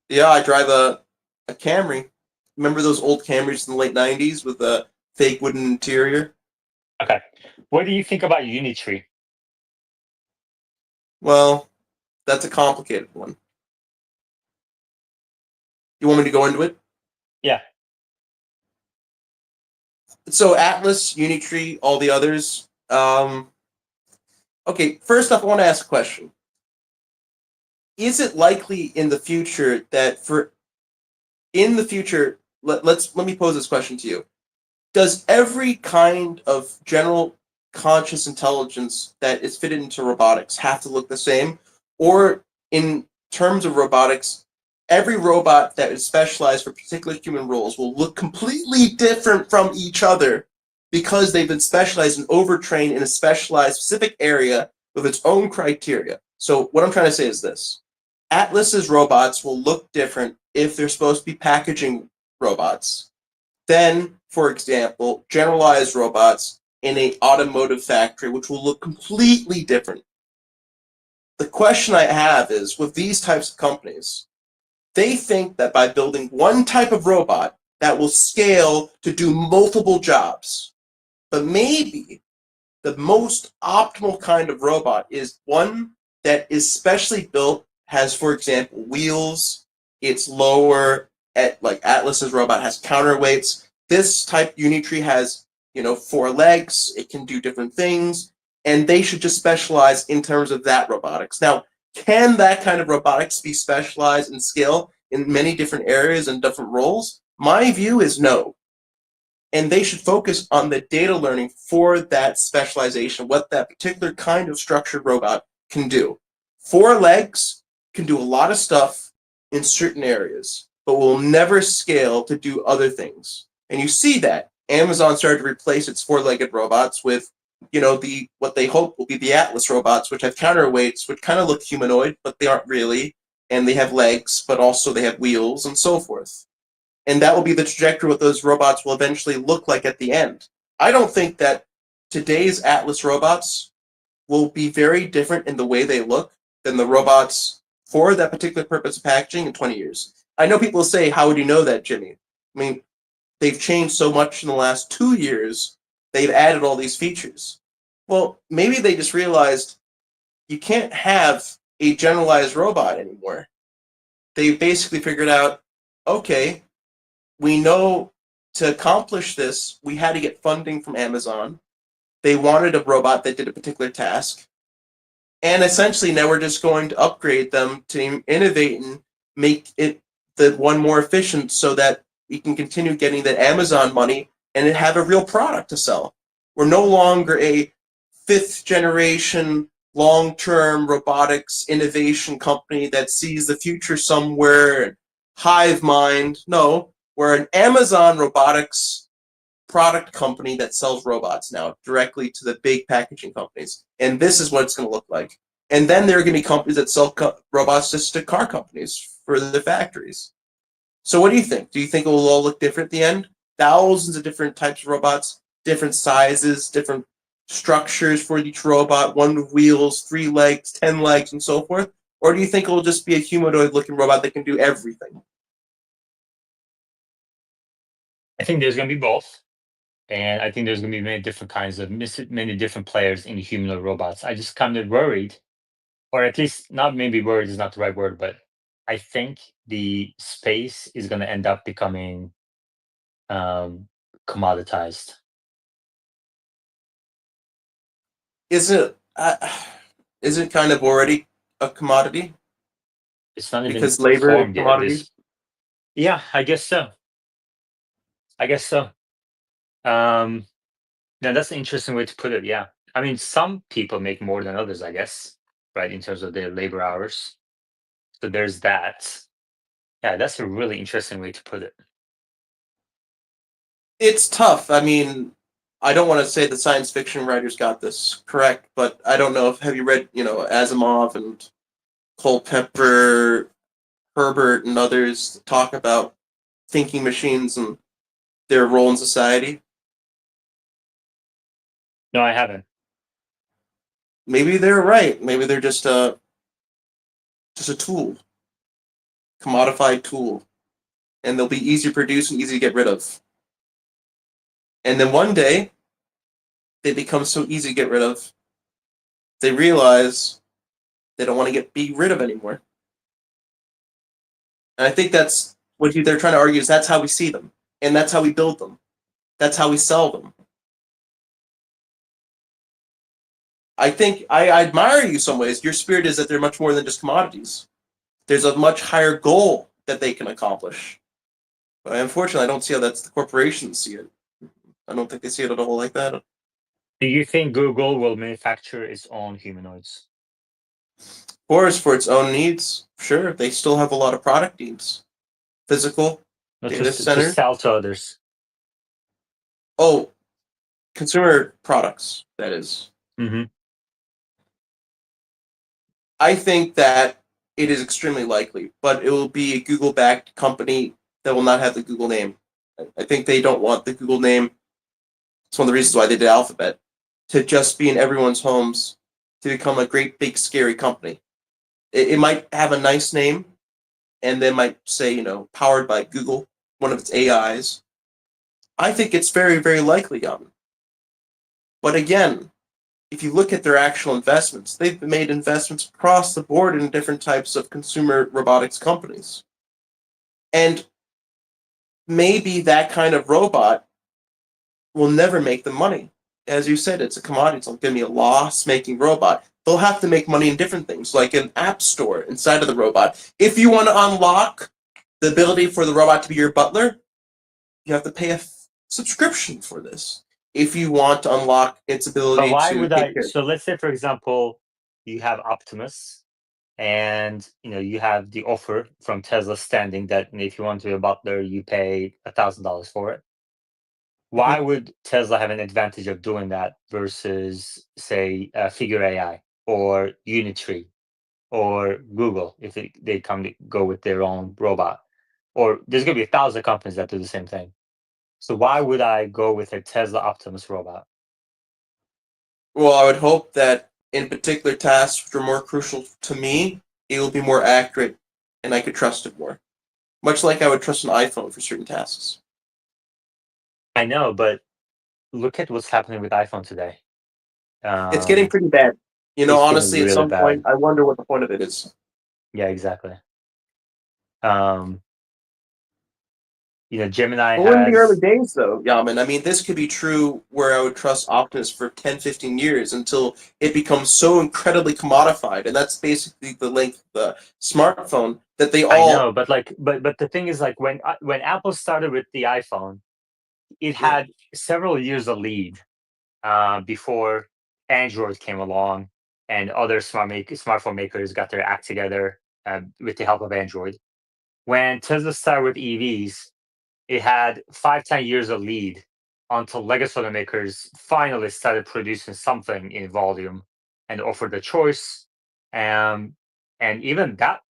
Yeah, I drive a Camry. Remember those old Camrys in the late '90s with the fake wooden interior? Okay. What do you think about Unitree? Well, that's a complicated one. You want me to go into it? Yeah. So Atlas, Unitree, all the others. Okay, first off, I want to ask a question. Is it likely in the future that let me pose this question to you. Does every kind of general conscious intelligence that is fitted into robotics have to look the same? Or in terms of robotics, every robot that is specialized for particular human roles will look completely different from each other because they've been specialized and overtrained in a specialized specific area with its own criteria. So what I'm trying to say is this. Atlas's robots will look different if they're supposed to be packaging robots than, for example, generalized robots in an automotive factory, which will look completely different. The question I have is with these types of companies, they think that by building one type of robot that will scale to do multiple jobs, but maybe the most optimal kind of robot is one that is specially built, has, for example, wheels, it's lower, like Atlas's robot has counterweights. This type Unitree has, 4 legs, it can do different things, and they should just specialize in terms of that robotics. Now, can that kind of robotics be specialized and scale in many different areas and different roles? My view is no, and they should focus on the data learning for that specialization, what that particular kind of structured robot can do. 4 legs can do a lot of stuff in certain areas, but will never scale to do other things. And you see that Amazon started to replace its 4-legged robots with, the what they hope will be the Atlas robots, which have counterweights, which kind of look humanoid, but they aren't really, and they have legs, but also they have wheels and so forth, and that will be the trajectory what those robots will eventually look like at the end. I don't think that today's Atlas robots will be very different in the way they look than the robots for that particular purpose of packaging in 20 years. I know people say, how would you know that, Jimmy? I mean, they've changed so much in the last 2 years, they've added all these features. Well, maybe they just realized you can't have a generalized robot anymore. They basically figured out, okay, we know to accomplish this, we had to get funding from Amazon. They wanted a robot that did a particular task. And essentially, now we're just going to upgrade them to innovate and make it the one more efficient so that we can continue getting that Amazon money and have a real product to sell. We're no longer a 5th-generation, long-term robotics innovation company that sees the future somewhere, hive mind. No, we're an Amazon robotics product company that sells robots now directly to the big packaging companies. And this is what it's going to look like. And then there are going to be companies that sell robots just to car companies for the factories. So what do you think? Do you think it will all look different at the end? Thousands of different types of robots, different sizes, different structures for each robot, one with wheels, 3 legs, 10 legs, and so forth? Or do you think it will just be a humanoid-looking robot that can do everything? I think there's going to be both. And I think there's going to be many different kinds of many different players in humanoid robots. I just kind of worried, or at least not maybe worried is not the right word, but I think the space is going to end up becoming um, commoditized. Is it is it kind of already a commodity It's not even because labor is formed yet. commodity? This, yeah, I guess so. I guess so. Um, yeah, that's an interesting way to put it. Yeah, I mean, some people make more than others, I guess, right, in terms of their labor hours. So there's that. Yeah, that's a really interesting way to put it. It's tough. I mean, I don't want to say the science fiction writers got this correct, but I don't know if have you read, Asimov and Culpeper, Herbert, and others talk about thinking machines and their role in society? No, I haven't. Maybe they're right. Maybe they're just a tool, commodified tool, and they'll be easy to produce and easy to get rid of. And then one day they become so easy to get rid of, they realize they don't want to be rid of anymore. And I think that's what they're trying to argue is that's how we see them, and that's how we build them. That's how we sell them. I think I admire you some ways. Your spirit is that they're much more than just commodities. There's a much higher goal that they can accomplish. But unfortunately, I don't see how that's the corporations see it. I don't think they see it at all like that. Of Do you think Google will manufacture its own humanoids? course, for its own needs, sure, they still have a lot of product needs. Physical, Not data to center. sell to others? Oh, consumer products, that is. Hmm. I think that it is extremely likely, but it will be a Google backed company that will not have the Google name. I think they don't want the Google name. It's one of the reasons why they did Alphabet, to just be in everyone's homes, to become a great big scary company. It might have a nice name, and they might say, powered by Google, one of its AIs. I think it's very, very likely, Yaman. But again, if you look at their actual investments, they've made investments across the board in different types of consumer robotics companies. And maybe that kind of robot will never make them money. As you said, it's a commodity. It's going to be a loss making robot. They'll have to make money in different things, like an app store inside of the robot. If you want to unlock the ability for the robot to be your butler, you have to pay a subscription for this. If you want to unlock its But ability why to would take I? care. So let's say, for example, you have Optimus, and you have the offer from Tesla standing that if you want to be a butler, you pay $1,000 for it. Why Mhm. would Tesla have an advantage of doing that versus, say, Figure AI or Unitree or Google if they come to go with their own robot? Or there's going to be 1,000 companies that do the same thing. So why would I go with a Tesla Optimus robot? Well, I would hope that in particular tasks which are more crucial to me, it will be more accurate and I could trust it more. Much like I would trust an iPhone for certain tasks. I know, but look at what's happening with iPhone today. It's getting Um, pretty bad. it's getting Honestly, at really some point, bad. I wonder what the point of it is. Yeah, exactly. Um, Gemini But we're in the early has. days, though, Yaman. I mean, this could be true where I would trust Optimus for 10, 15 years until it becomes so incredibly commodified. And that's basically the length of the smartphone that they I know, all. but the thing is, like when Apple started with the iPhone, it Yeah. had several years of lead before Android came along and other smartphone makers got their act together with the help of Android. When Tesla started with EVs, it had 5-10 years of lead until legacy automakers finally started producing something in volume and offered a choice. Um, and even that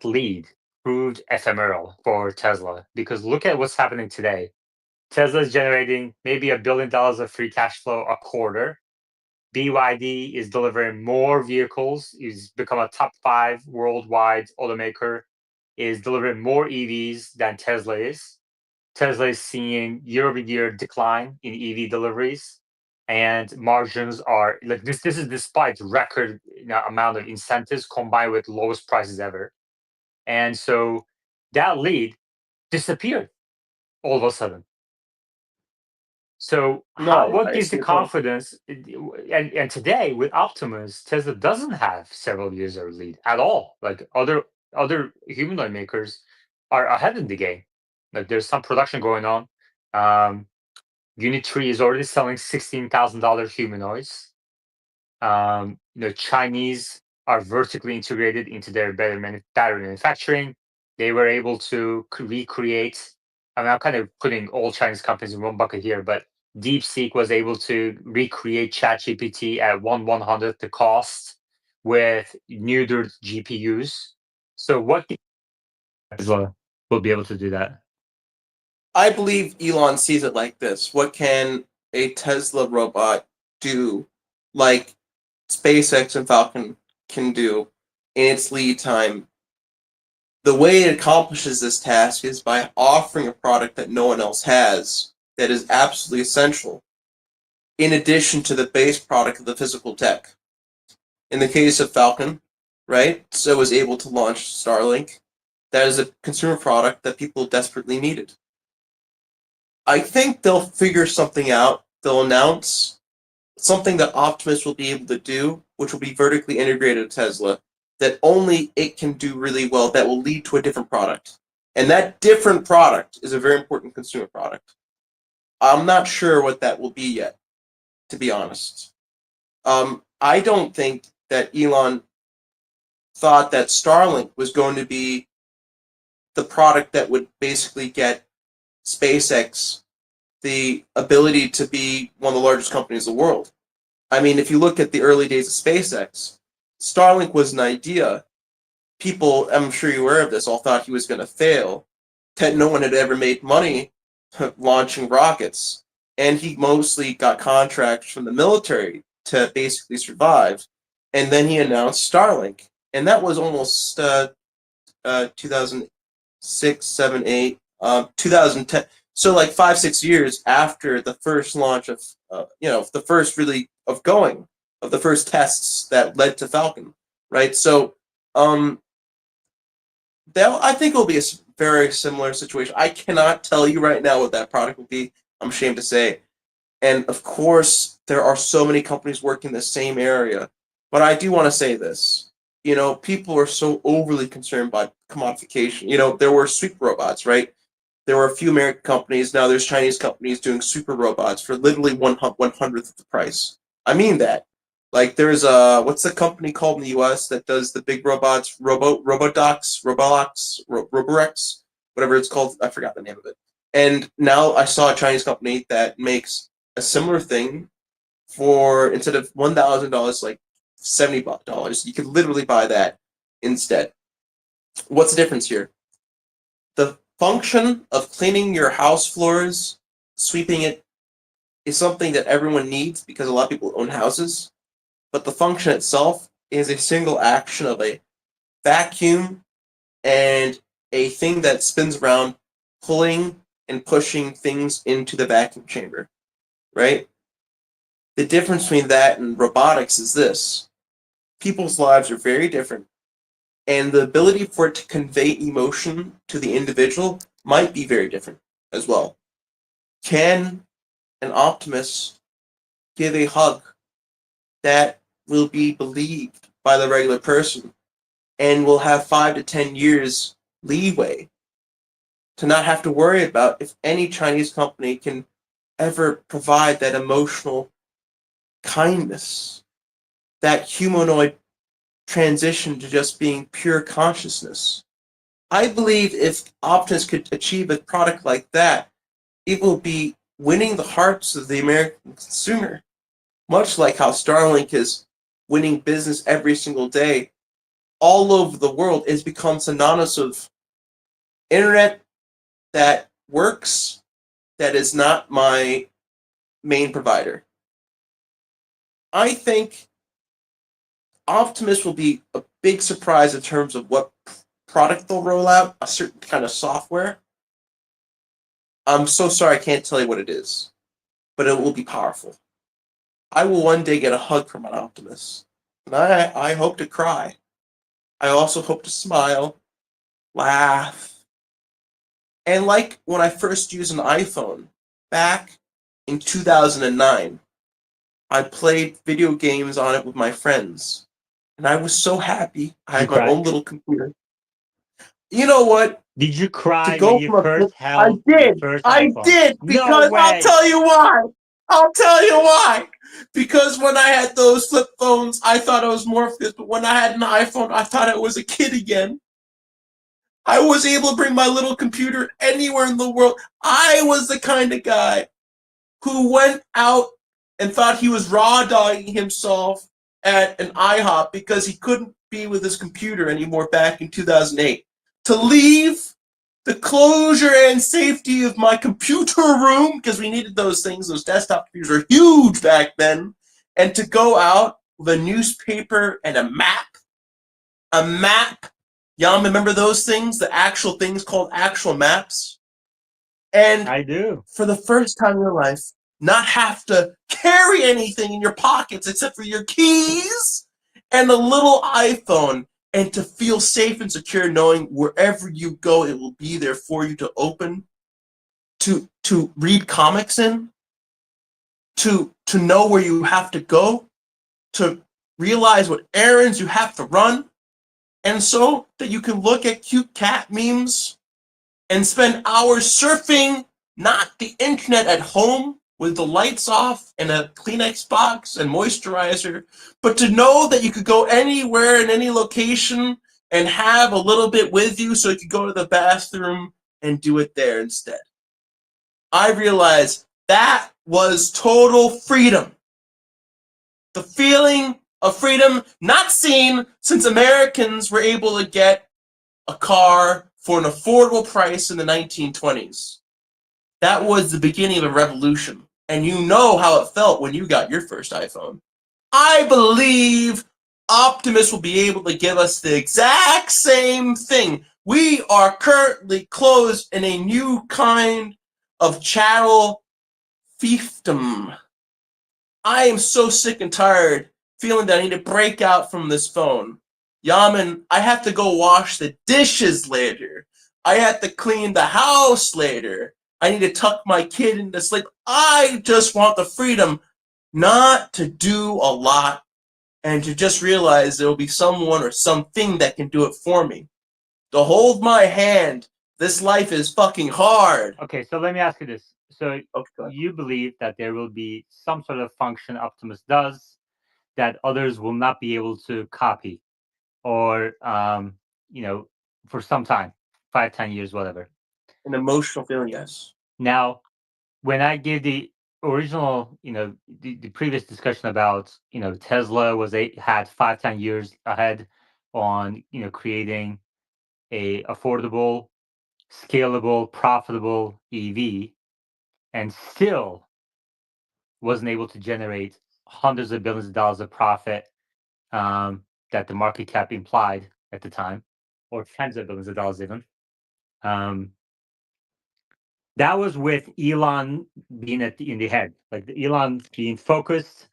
lead proved ephemeral for Tesla because look at what's happening today. Tesla is generating maybe $1 billion of free cash flow a quarter. BYD is delivering more vehicles, is become a top 5 worldwide automaker, is delivering more EVs than Tesla is. Tesla is seeing year-over-year decline in EV deliveries, and margins are like this. This is despite record amount of incentives combined with lowest prices ever, and so that lead disappeared all of a sudden. So No, what I gives see the your point. confidence? And today with Optimus, Tesla doesn't have several years of lead at all. Like other humanoid makers are ahead in the game. Like there's some production going on. Um, Unitree is already selling $16,000 humanoids. Chinese are vertically integrated into their battery manufacturing. they were able to recreate. I mean, I'm kind of putting all Chinese companies in one bucket here, but DeepSeek was able to recreate ChatGPT at 1/100th the cost with neutered GPUs. So what Tesla will be able to do that? I believe Elon sees it like this. What can a Tesla robot do like SpaceX and Falcon can do in its lead time? The way it accomplishes this task is by offering a product that no one else has that is absolutely essential, in addition to the base product of the physical tech. In the case of Falcon, right, so it was able to launch Starlink. That is a consumer product that people desperately needed. I think they'll figure something out. They'll announce something that Optimus will be able to do, which will be vertically integrated to Tesla, that only it can do really well, that will lead to a different product. And that different product is a very important consumer product. I'm not sure what that will be yet, to be honest. I don't think that Elon thought that Starlink was going to be the product that would basically get SpaceX the ability to be one of the largest companies in the world. I mean, if you look at the early days of SpaceX, Starlink was an idea. People, I'm sure you're aware of this, all thought he was going to fail. That no one had ever made money launching rockets. And he mostly got contracts from the military to basically survive. And then he announced Starlink. And that was almost 2006, 7, 8, 2010. So like 5, 6 years after the first launch of, the first really of going of the first tests that led to Falcon, right? So, I think it'll be a very similar situation. I cannot tell you right now what that product will be. I'm ashamed to say. And of course, there are so many companies working in the same area. But I do want to say this. People are so overly concerned by commodification. There were super robots, right? There were a few American companies. Now there's Chinese companies doing super robots for literally 1/100th of the price. I mean that. Like there's what's the company called in the U.S. that does the big robots? Roborex, whatever it's called. I forgot the name of it. And now I saw a Chinese company that makes a similar thing for instead of $1,000, like $70. You could literally buy that instead. What's the difference here? The function of cleaning your house floors, sweeping it, is something that everyone needs because a lot of people own houses. But the function itself is a single action of a vacuum and a thing that spins around, pulling and pushing things into the vacuum chamber, right? The difference between that and robotics is this. People's lives are very different, and the ability for it to convey emotion to the individual might be very different as well. Can an optimist give a hug that will be believed by the regular person and will have 5 to 10 years leeway to not have to worry about if any Chinese company can ever provide that emotional kindness, that humanoid transition to just being pure consciousness? I believe if Optimus could achieve a product like that, it will be winning the hearts of the American consumer, much like how Starlink is winning business every single day all over the world. It's become synonymous of internet that works, that is not my main provider. I think Optimus will be a big surprise in terms of what product they'll roll out, a certain kind of software. I'm so sorry I can't tell you what it is, but it will be powerful. I will one day get a hug from an Optimus, and I hope to cry. I also hope to smile, laugh, and like when I first used an iPhone back in 2009, I played video games on it with my friends, and I was so happy. I You had my cry? own little computer. You know what? Did you To cry when go you from a first I held your did. first I iPhone? did No because I'll way. tell you why. I'll tell you why. Because when I had those flip phones, I thought it was Morpheus, but when I had an iPhone, I thought it was a kid again. I was able to bring my little computer anywhere in the world. I was the kind of guy who went out and thought he was raw dogging himself at an IHOP because he couldn't be with his computer anymore back in 2008. To leave the closure and safety of my computer room, because we needed those things, those desktop computers were huge back then, and to go out with a newspaper and a map. A map. Y'all remember those things? The actual things called actual maps? And I do. for the first time in your life, not have to carry anything in your pockets except for your keys and a little iPhone, and to feel safe and secure knowing wherever you go, it will be there for you to open, to read comics in, to know where you have to go, to realize what errands you have to run, and so that you can look at cute cat memes and spend hours surfing not the internet at home with the lights off and a Kleenex box and moisturizer, but to know that you could go anywhere in any location and have a little bit with you so you could go to the bathroom and do it there instead. I realized that was total freedom. The feeling of freedom not seen since Americans were able to get a car for an affordable price in the 1920s. That was the beginning of a revolution. And you know how it felt when you got your first iPhone. I believe Optimus will be able to give us the exact same thing. We are currently closed in a new kind of chattel fiefdom. I am so sick and tired feeling that I need to break out from this phone. Yaman, I have to go wash the dishes later. I have to clean the house later. I need to tuck my kid into sleep. I just want the freedom not to do a lot and to just realize there will be someone or something that can do it for me. To hold my hand. This life is fucking hard. Okay, so let me ask you this. So Okay. you believe that there will be some sort of function Optimus does that others will not be able to copy, or for some time, 5, 10 years, whatever. An emotional feeling, yes. Now, when I gave the original, the previous discussion about, Tesla had 5, 10 years ahead on, creating a affordable, scalable, profitable EV, and still wasn't able to generate hundreds of billions of dollars of profit, that the market cap implied at the time, or tens of billions of dollars even. Um, that was with Elon being in the head, like Elon being focused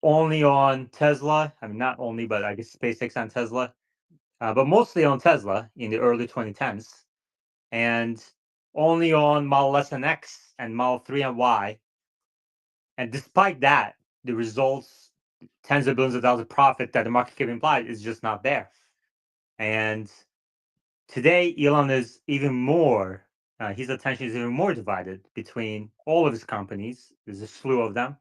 only on Tesla. I mean, not only, but I guess SpaceX and Tesla, but mostly on Tesla in the early 2010s, and only on Model S and X and Model 3 and Y. And despite that, the results, tens of billions of dollars of profit that the market cap implied, is just not there. And today, Elon is even more, his attention is even more divided between all of his companies. There's a slew of them,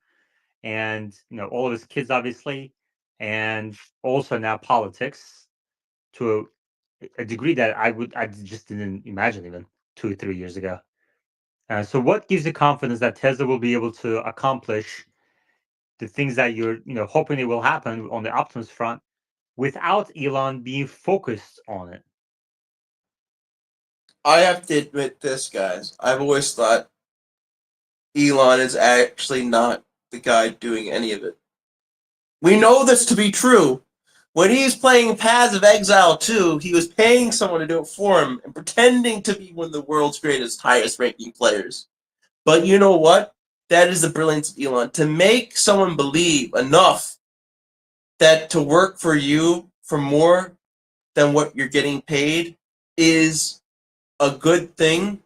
and all of his kids, obviously, and also now politics, to a degree that I just didn't imagine even 2 or 3 years ago. So, what gives you confidence that Tesla will be able to accomplish the things that you're hoping it will happen on the Optimus front without Elon being focused on it? I have to admit this, guys. I've always thought Elon is actually not the guy doing any of it. We know this to be true. When he's playing Paths of Exile 2, he was paying someone to do it for him and pretending to be one of the world's greatest, highest ranking players. But you know what? That is the brilliance of Elon. To make someone believe enough that to work for you for more than what you're getting paid is a good thing.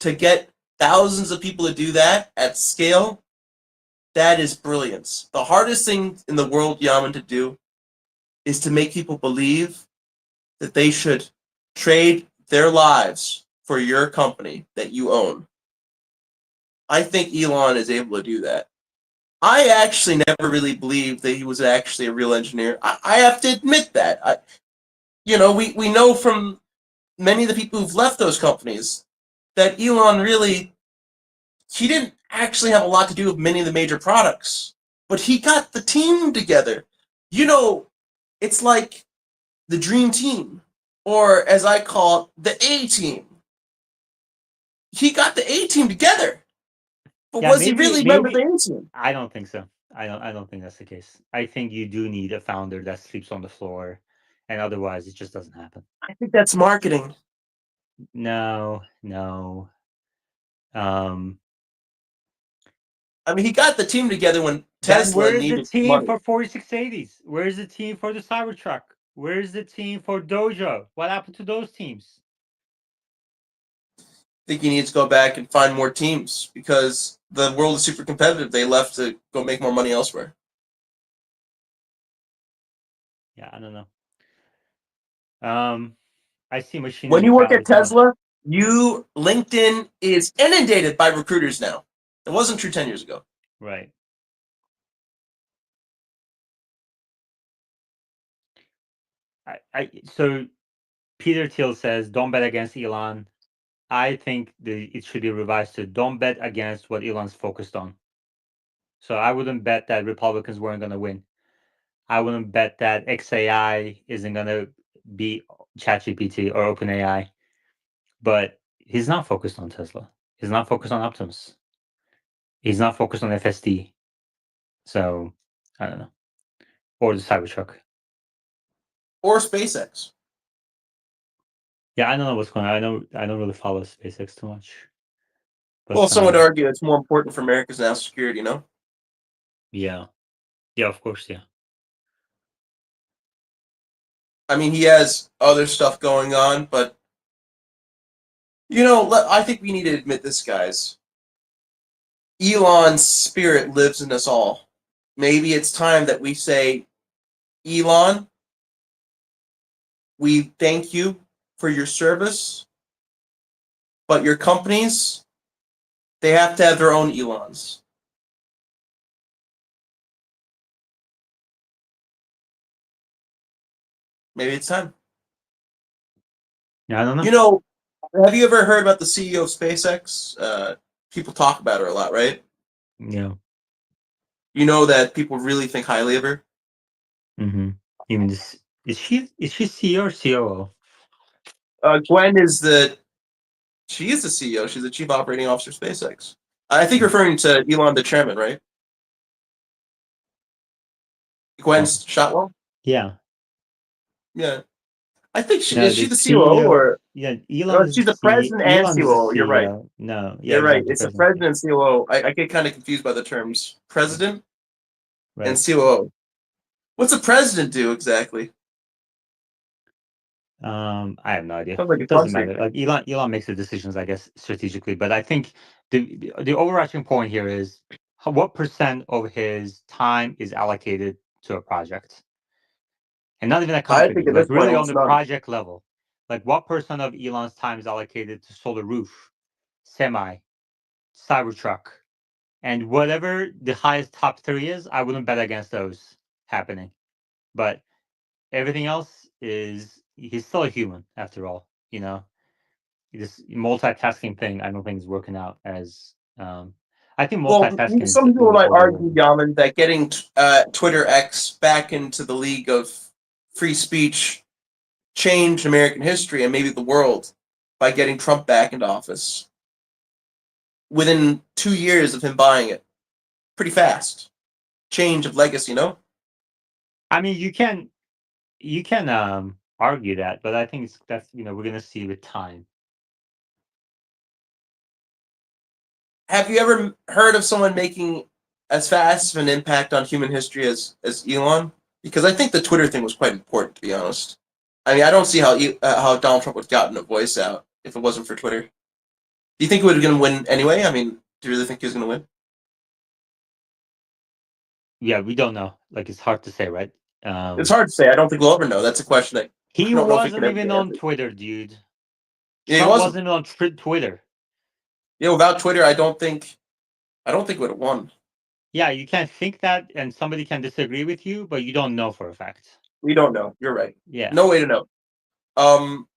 To get thousands of people to do that at scale, that is brilliance. The hardest thing in the world, Yaman, to do is to make people believe that they should trade their lives for your company that you own. I think Elon is able to do that. I actually never really believed that he was actually a real engineer. I have to admit that. We know from many of the people who've left those companies that Elon really, he didn't actually have a lot to do with many of the major products, but he got the team together. You know, it's like the dream team, or as I call it, the A team. He got the A team together, but Yeah, was he maybe really a member of the maybe A team? I don't think so. I don't think that's the case. I think you do need a founder that sleeps on the floor, and otherwise it just doesn't happen. I think that's marketing. No, no. Um, I mean, he got the team together when then Tesla where is the needed team money. for 4680s? Where is the team for the Cybertruck? Where is the team for Dojo? What happened to those teams? I think he needs to go back and find more teams because the world is super competitive. They left to go make more money elsewhere. Yeah, I don't know. Um, I see When Machinery you work Cal at is on. Tesla, you LinkedIn is inundated by recruiters now. It wasn't true 10 years ago. Right. So Peter Thiel says, "Don't bet against Elon." I think it should be revised to, "Don't bet against what Elon's focused on." So I wouldn't bet that Republicans weren't going to win. I wouldn't bet that XAI isn't going to beat ChatGPT or OpenAI. But he's not focused on Tesla. He's not focused on Optimus. He's not focused on FSD. So I don't know. Or the Cybertruck. Or SpaceX. Yeah, I don't know what's going on. I don't really follow SpaceX too much. Well, But some would argue it's more important for America's national security, you know? yeah. Yeah, of course, yeah. I mean, he has other stuff going on, but, you know, I think we need to admit this, guys. Elon's spirit lives in us all. Maybe it's time that we say, Elon, we thank you for your service, but your companies, they have to have their own Elons. Maybe it's time. Yeah, I don't know. You know, have you ever heard about the CEO of SpaceX? People talk about her a lot, right? Yeah. You know that people really think highly of her. Mm-hmm. Even this is she CEO or COO? Gwen is she is the CEO. She's the chief operating officer of SpaceX. I think you're Mm. referring to Elon, the chairman, right? Gwen Oh, Shotwell. yeah. Yeah, I think No, is the she the COO CEO. or Yeah, she's the president and Elon is the COO. You're right. CEO. No, yeah, You're right. Elon's the It's the president. Yeah, president and COO. I get kind of confused by the terms yeah, president and right. COO. What's the president do exactly? I have no idea. Sounds like a It doesn't country. matter. Like Elon makes the decisions, I guess, strategically. But I think the overarching point here is what percent of his time is allocated to a project, and not even a I think company. at this Like point, really on almost the none. project level. Like what percent of Elon's time is allocated to Solar Roof, Semi, Cybertruck, and whatever the highest top three is, I wouldn't bet against those happening. But everything else is he's still a human after all, you know. This multitasking thing, I don't think is working out as. I think Well, multitasking is some people the might older argue, word. Yaman, that getting Twitter X back into the league of free speech changed American history and maybe the world by getting Trump back into office within 2 years of him buying it. Pretty fast. Change of legacy, you know? I mean, you can argue that, but I think that's we're gonna see with time. Have you ever heard of someone making as fast of an impact on human history as Elon? Because I think the Twitter thing was quite important, to be honest. I mean, I don't see how Donald Trump would have gotten a voice out if it wasn't for Twitter. Do you think he would have going to win anyway? I mean, do you really think he was going to win? Yeah, we don't know. Like it's hard to say, right? It's Um, hard to say. I don't think we'll ever know. That's a question that I he don't know if we can wasn't ever even get on answered. Twitter, dude. Yeah, he Trump wasn't. wasn't even on Twitter. Yeah, without Twitter, I don't think we would have won. Yeah, you can think that, and somebody can disagree with you, but you don't know for a fact. We don't know. You're right. Yeah. No way to know. Um,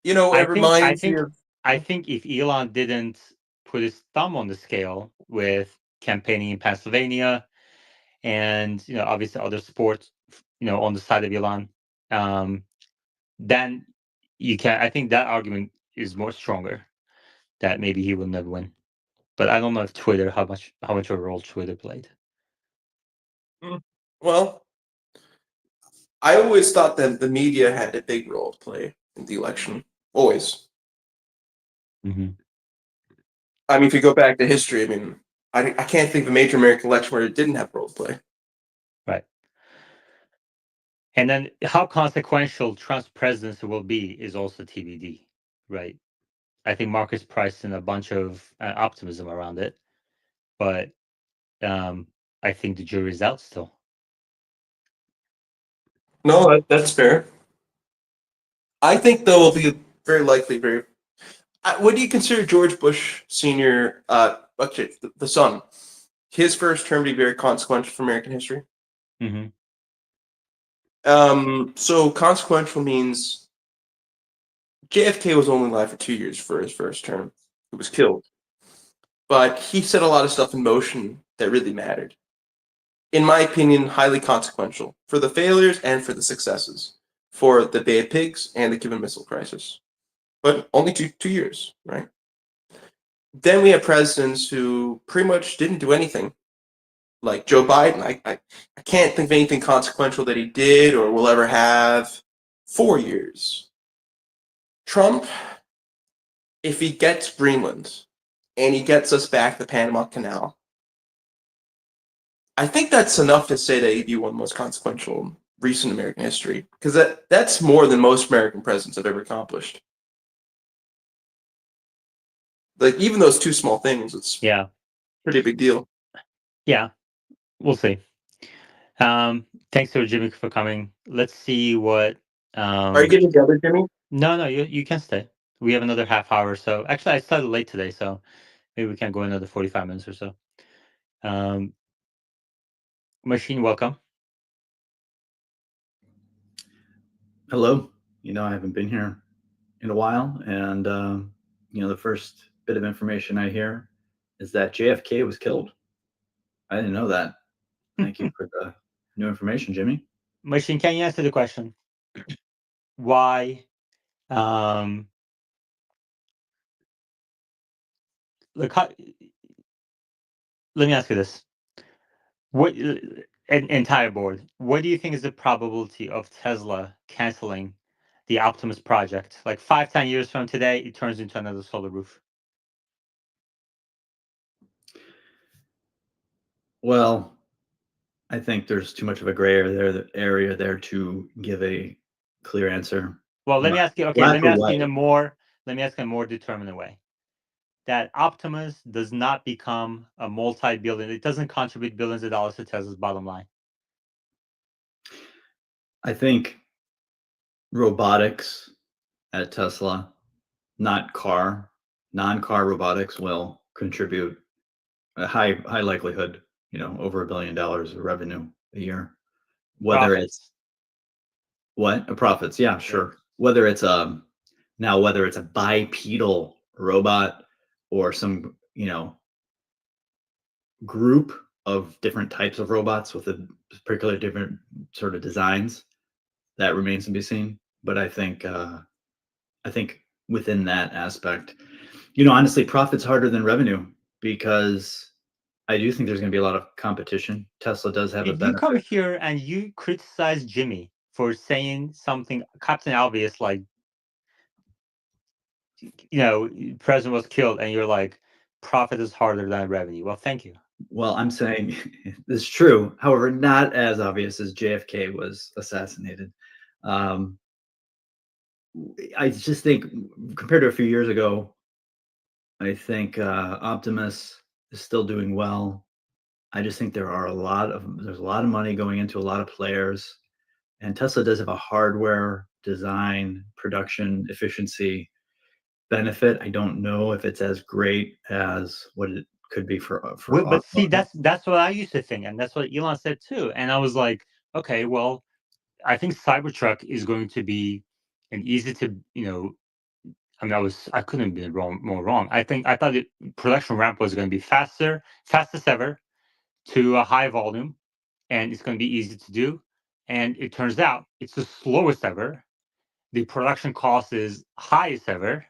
You know, I it think I reminds me think of. I think if Elon didn't put his thumb on the scale with campaigning in Pennsylvania and obviously other sports on the side of Elon, um, then I think that argument is more stronger that maybe he will never win. But I don't know if Twitter how much of a role Twitter played. Mm, Well, I always thought that the media had a big role to play in the election. Always. Hmm. I mean, if you go back to history, I mean, I can't think of a major American election where it didn't have a role to play. Right. And then how consequential Trump's presidency will be is also TBD, right? I think Marcus priced in a bunch of optimism around it, but I think the jury's out still. No, that's fair. I think though will be very likely very. What do you consider George Bush Senior? Okay, the son, his first term to be very consequential for American history. Hmm. So consequential means JFK was only alive for 2 years for his first term. He was killed, but he set a lot of stuff in motion that really mattered. In my opinion, highly consequential for the failures and for the successes, for the Bay of Pigs and the Cuban Missile Crisis. But only 2 years, right? Then we have presidents who pretty much didn't do anything. Like Joe Biden, I can't think of anything consequential that he did or will ever have. 4 years. Trump, if he gets Greenland and he gets us back the Panama Canal, I think that's enough to say that he'd be one of the most consequential in recent American history. Because that's more than most American presidents have ever accomplished. Like, even those two small things, it's Yeah, pretty big deal. yeah, we'll see. Thanks to Jimmy for coming. Let's see what. Are you getting together, Jimmy? No, no, you can stay. We have another half hour. So actually, I started late today, so maybe we can go another 45 minutes or so. Um, Machine, welcome. Hello. I haven't been here in a while, and the first bit of information I hear is that JFK was killed. I didn't know that. Thank you for the new information, Jimmy. Machine, can you answer the question? Why? Um, look, let me ask you this: what an entire board? What do you think is the probability of Tesla canceling the Optimus project? Like 5, 10 years from today, it turns into another solar roof. Well, I think there's too much of a gray area there to give a clear answer. Well, let me Not ask you. Okay, black let me or ask you white. let me ask in a more determined way. That Optimus does not become a multi-billion. It doesn't contribute billions of dollars to Tesla's bottom line. I think robotics at Tesla, non-car robotics will contribute a high likelihood, over $1 billion of revenue a year. Whether it's Profits. profits, yeah, Yeah. sure. Whether it's a bipedal robot or some group of different types of robots with a particular different sort of designs, that remains to be seen. But I think within that aspect, honestly, profit's harder than revenue because I do think there's going to be a lot of competition. Tesla does have a Did you come benefit. here and you criticize Jimmy for saying something Captain Obvious, like, president was killed, and you're like, profit is harder than revenue? Well, thank you. Well, I'm saying this is true. However, not as obvious as JFK was assassinated. Um, I just think, compared to a few years ago, I think Optimus is still doing well. I just think there's a lot of money going into a lot of players, and Tesla does have a hardware design production efficiency benefit. I don't know if it's as great as what it could be for But see, automotive. that's what I used to think, and that's what Elon said too. And I was like, okay, well, I think Cybertruck is going to be an easy to I mean, I couldn't have been more wrong. I thought the production ramp was going to be fastest ever to a high volume, and it's going to be easy to do. And it turns out it's the slowest ever. The production cost is highest ever,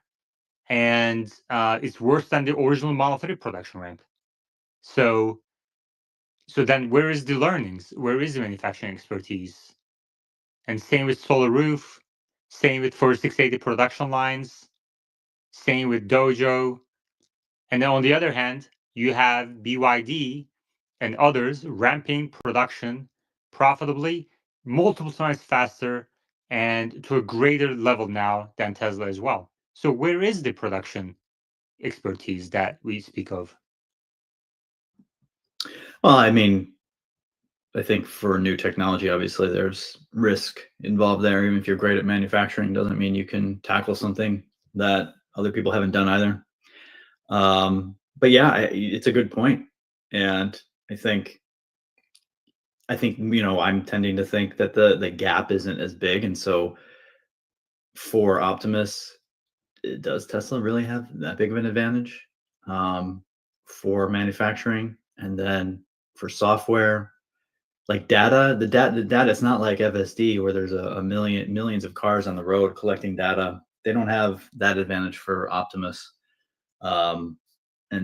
and it's worse than the original Model 3 production ramp. So then where is the learnings? Where is the manufacturing expertise? And same with Solar Roof, same with 4680 production lines, same with Dojo. And then on the other hand, you have BYD and others ramping production profitably multiple times faster and to a greater level now than Tesla as well. So where is the production expertise that we speak of? Well, I mean, I think for new technology, obviously there's risk involved there. Even if you're great at manufacturing, doesn't mean you can tackle something that other people haven't done either. But yeah, it's a good point, and I think I'm tending to think that the gap isn't as big, and so for Optimus, does Tesla really have that big of an advantage for manufacturing, and then for software? Like the data, it's not like FSD where there's a millions of cars on the road collecting data. They don't have that advantage for Optimus. And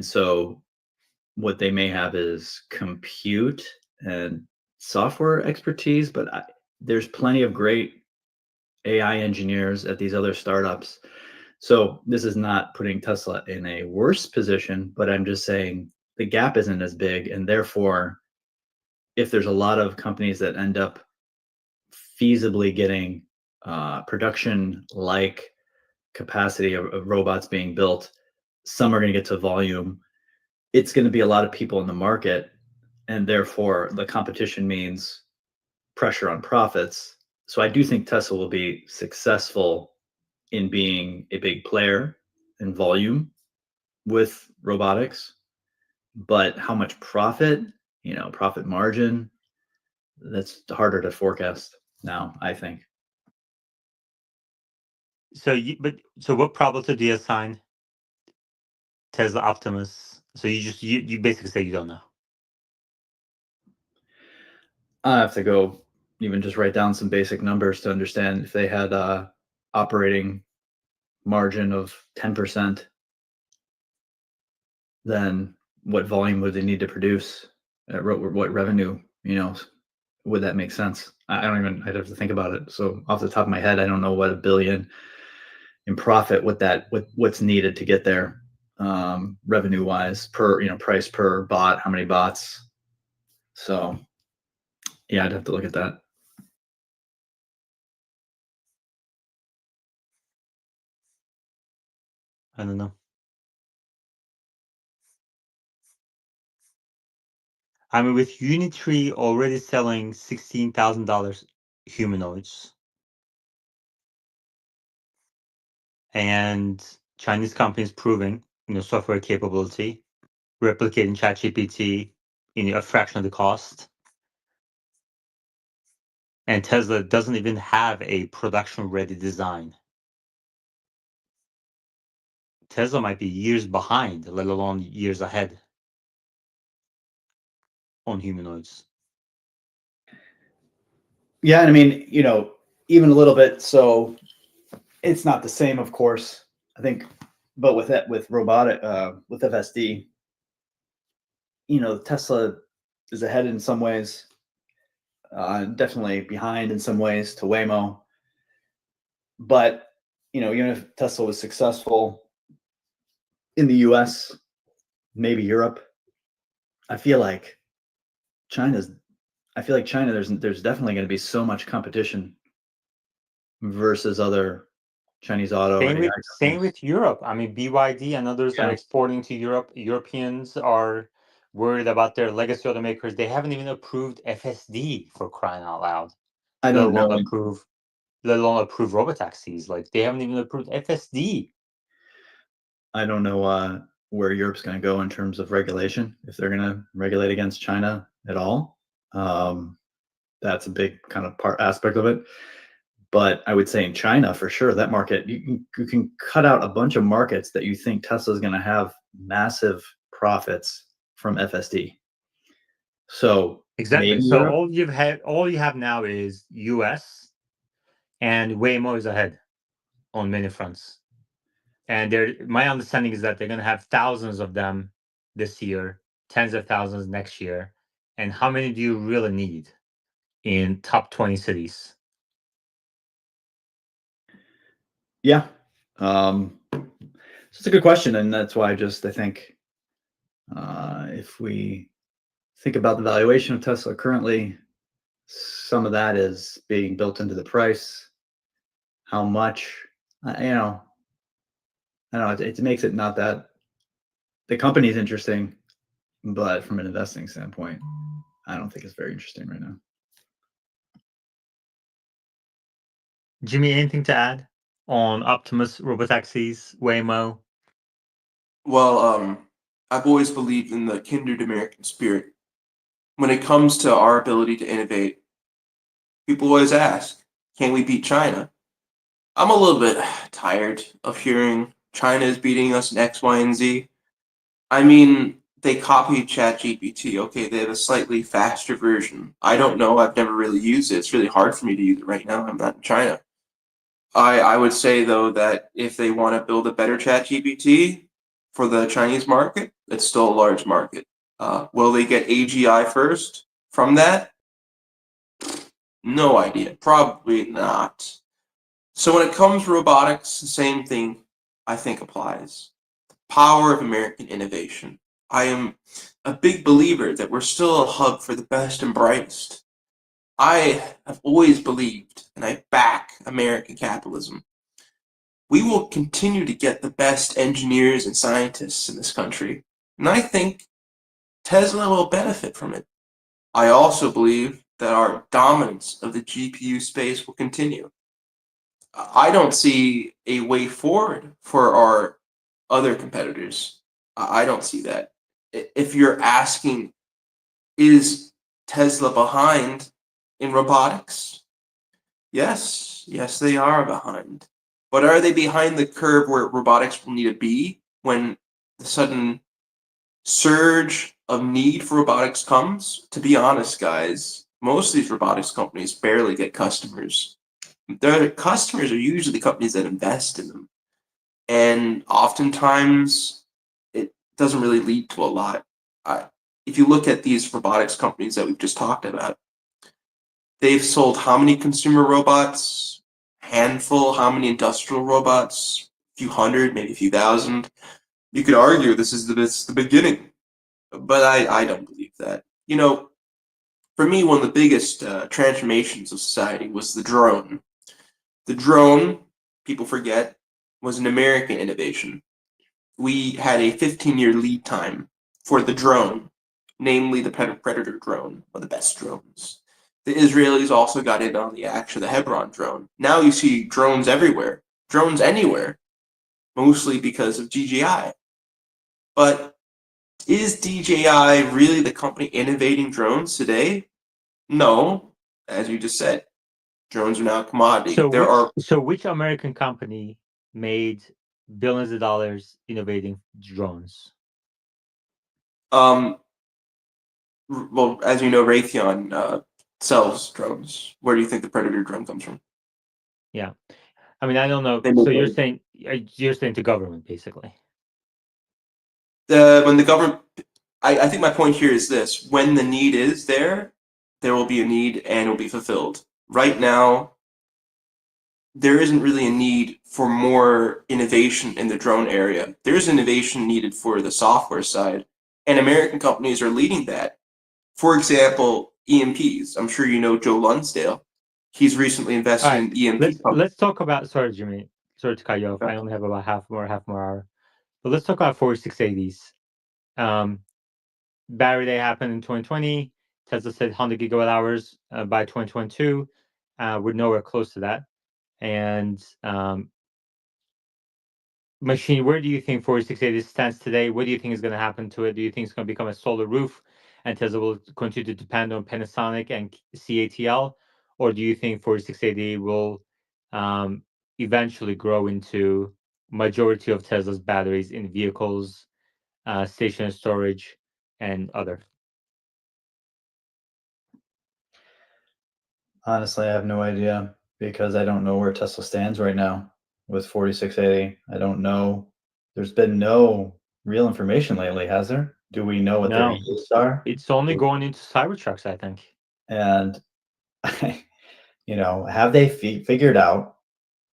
so what they may have is compute and software expertise, but there's plenty of great AI engineers at these other startups. So this is not putting Tesla in a worse position, but I'm just saying the gap isn't as big, and therefore if there's a lot of companies that end up feasibly getting production like capacity of robots being built, some are going to get to volume. It's going to be a lot of people in the market, and therefore the competition means pressure on profits. So I do think Tesla will be successful in being a big player in volume with robotics, but how much profit, profit margin, that's harder to forecast now, I think. So what probability do you assign Tesla Optimus? So you basically say you don't know. I have to go even just write down some basic numbers to understand if they had a operating margin of 10%, then what volume would they need to produce? What revenue, would that make sense? I'd have to think about it. So off the top of my head, I don't know what $1 billion in profit, what's needed to get there, revenue wise per, price per bot, how many bots. So yeah, I'd have to look at that. I don't know. I mean, with Unitree already selling $16,000 humanoids, and Chinese companies proving, software capability, replicating ChatGPT in a fraction of the cost, and Tesla doesn't even have a production-ready design. Tesla might be years behind, let alone years ahead on humanoids. Yeah, and I mean, even a little bit. So it's not the same, of course. I think, but with robotic, with FSD, Tesla is ahead in some ways, definitely behind in some ways to Waymo. But even if Tesla was successful in the U.S., maybe Europe, I feel like China. There's definitely going to be so much competition versus other Chinese auto or AI Same companies. with Europe. I mean, BYD and others are Yeah. exporting to Europe. Europeans are worried about their legacy automakers. They haven't even approved FSD, for crying out loud. I Let don't alone know. approve robotaxis. Like, they haven't even approved FSD. I don't know where Europe's going to go in terms of regulation, if they're going to regulate against China at all. That's a big kind of aspect of it. But I would say in China, for sure, that market, you can cut out a bunch of markets that you think Tesla is going to have massive profits from FSD. So Exactly. maybe So Europe. all you have now is US, and Waymo is ahead on many fronts. And my understanding is that they're going to have thousands of them this year, tens of thousands next year. And how many do you really need in top 20 cities? Yeah. It's a good question. And that's why I think if we think about the valuation of Tesla currently, some of that is being built into the price. How much, I don't know, it makes it not that the company is interesting, but from an investing standpoint, I don't think it's very interesting right now. Jimmy, anything to add on Optimus, Robotaxis, Waymo? Well, I've always believed in the kindred American spirit. When it comes to our ability to innovate, people always ask, can we beat China? I'm a little bit tired of hearing China is beating us in X, Y, and Z. I mean, they copied ChatGPT. Okay, they have a slightly faster version. I don't know. I've never really used it. It's really hard for me to use it right now. I'm not in China. I would say, though, that if they want to build a better ChatGPT for the Chinese market, it's still a large market. Will they get AGI first from that? No idea. Probably not. So when it comes to robotics, the same thing I think applies. Power of American innovation. I am a big believer that we're still a hub for the best and brightest. I have always believed, and I back American capitalism. We will continue to get the best engineers and scientists in this country, and I think Tesla will benefit from it. I also believe that our dominance of the GPU space will continue. I don't see a way forward for our other competitors. I don't see that. If you're asking, is Tesla behind in robotics? Yes, they are behind. But are they behind the curve where robotics will need to be when the sudden surge of need for robotics comes? To be honest, guys, most of these robotics companies barely get customers. Their customers are usually companies that invest in them. And oftentimes, it doesn't really lead to a lot. If you look at these robotics companies that we've just talked about, they've sold how many consumer robots? Handful. How many industrial robots? A few hundred, maybe a few thousand. You could argue this is the beginning, but I don't believe that. For me, one of the biggest transformations of society was the drone. The drone, people forget, was an American innovation. We had a 15-year lead time for the drone, namely the Predator drone, one of the best drones. The Israelis also got in on the action, the Hebron drone. Now you see drones everywhere, drones anywhere, mostly because of DJI. But is DJI really the company innovating drones today? No, as you just said, drones are now a commodity. So which American company made billions of dollars innovating drones? Well, as you know, Raytheon sells drones. Where do you think the Predator drone comes from? Yeah. I mean, I don't know. They make So you're those. saying the government, basically. When the government, I think my point here is this: when the need is there, there will be a need and it will be fulfilled. Right now, there isn't really a need for more innovation in the drone area. There's innovation needed for the software side, and American companies are leading that. For example, EMPs. I'm sure you know Joe Lunsdale. He's recently All invested right. in EMP companies. Let's talk about. Sorry, Jimmy. Sorry to cut you off. I only have about half more hour. But let's talk about 4680s. Battery Day happened in 2020. Tesla said 100 gigawatt hours by 2022. We're nowhere close to that. And machine, where do you think 4680 stands today? What do you think is going to happen to it? Do you think it's going to become a solar roof and Tesla will continue to depend on Panasonic and CATL? Or do you think 4680 will eventually grow into majority of Tesla's batteries in vehicles, stationary storage, and other? Honestly, I have no idea because I don't know where Tesla stands right now with 4680. I don't know. There's been no real information lately, has there? Do we know what their No, yields are? it's only going into Cybertrucks, I think. And have they figured out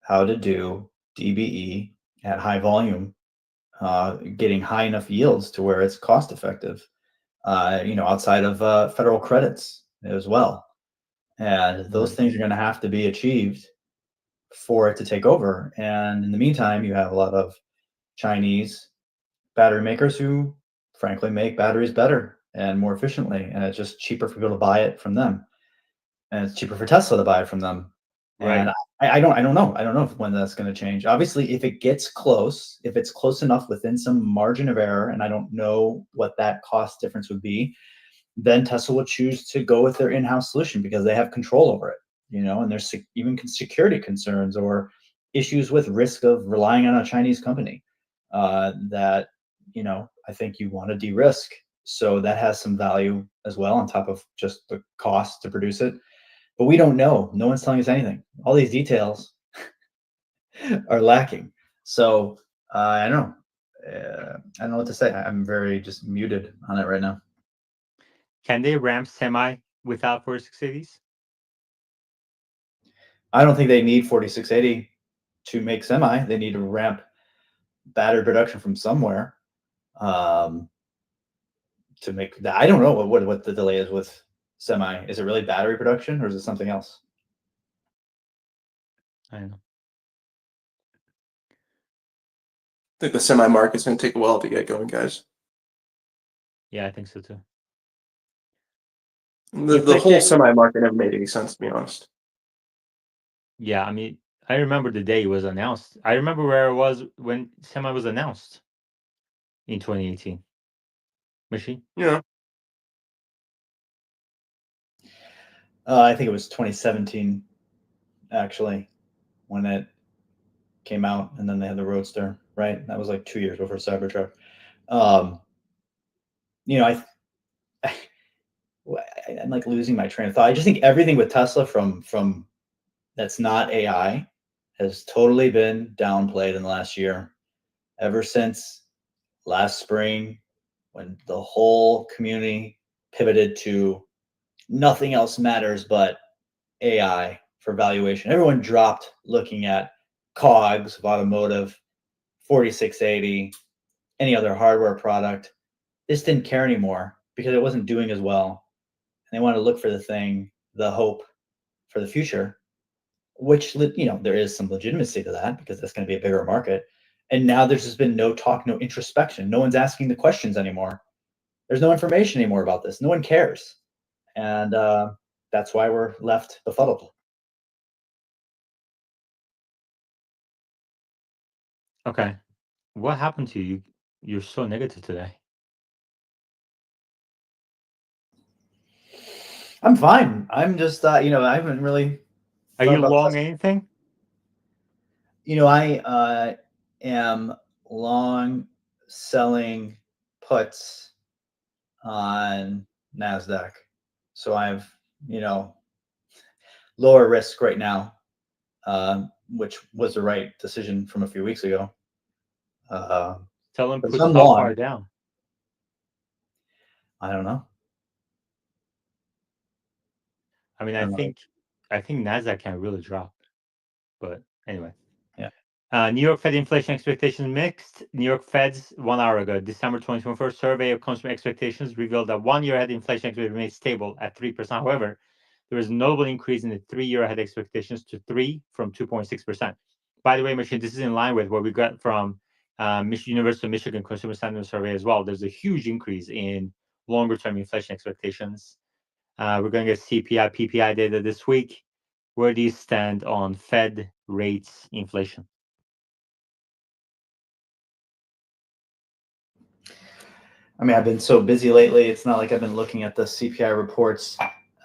how to do DBE at high volume, getting high enough yields to where it's cost effective, outside of federal credits as well. And those Right. things are going to have to be achieved for it to take over. And in the meantime, you have a lot of Chinese battery makers who, frankly, make batteries better and more efficiently, and it's just cheaper for people to buy it from them, and it's cheaper for Tesla to buy it from them. Right. And I don't know. I don't know when that's going to change. Obviously, if it gets close, if it's close enough within some margin of error, and I don't know what that cost difference would be, then Tesla will choose to go with their in-house solution because they have control over it. And there's even security concerns or issues with risk of relying on a Chinese company that I think you want to de-risk. So that has some value as well on top of just the cost to produce it. But we don't know. No one's telling us anything. All these details are lacking. So I don't know. I don't know what to say. I'm very just muted on it right now. Can they ramp Semi without 4680s? I don't think they need 4680 to make Semi. They need to ramp battery production from somewhere to make that. I don't know what the delay is with Semi. Is it really battery production or is it something else? I don't know. I think the semi market's going to take a while to get going, guys. Yeah, I think so too. The whole semi market never made any sense, to be honest. Yeah, I mean, I remember the day it was announced. I remember where I was when Semi was announced in 2018. Machine? Yeah. I think it was 2017, actually, when it came out, and then they had the Roadster, right? That was like 2 years before Cybertruck. I'm like losing my train of thought. I just think everything with Tesla from that's not AI has totally been downplayed in the last year. Ever since last spring, when the whole community pivoted to nothing else matters but AI for valuation. Everyone dropped looking at COGS of automotive, 4680, any other hardware product. This didn't care anymore because it wasn't doing as well. And they wanted to look for the hope for the future, which, there is some legitimacy to that because that's going to be a bigger market. And now there's just been no talk, no introspection. No one's asking the questions anymore. There's no information anymore about this. No one cares. And that's why we're left befuddled. Okay. What happened to you? You're so negative today. I'm fine. I'm just, I haven't really Are thought you about long this. anything? I am long selling puts on NASDAQ. So I have, lower risk right now, which was the right decision from a few weeks ago. Tell them But put some how far long, down. I don't know. I mean, I don't know. I think Nasdaq can really drop. But anyway. Yeah. New York Fed inflation expectations mixed. New York Fed's 1 hour ago, December 2024 survey of consumer expectations revealed that 1 year ahead inflation expectations remained stable at 3%. However, there was a notable increase in the 3 year ahead expectations to 3 from 2.6%. By the way, Machine, this is in line with what we got from University of Michigan Consumer Sentiment Survey as well. There's a huge increase in longer term inflation expectations. We're going to get CPI, PPI data this week. Where do you stand on Fed rates inflation? I mean, I've been so busy lately. It's not like I've been looking at the CPI reports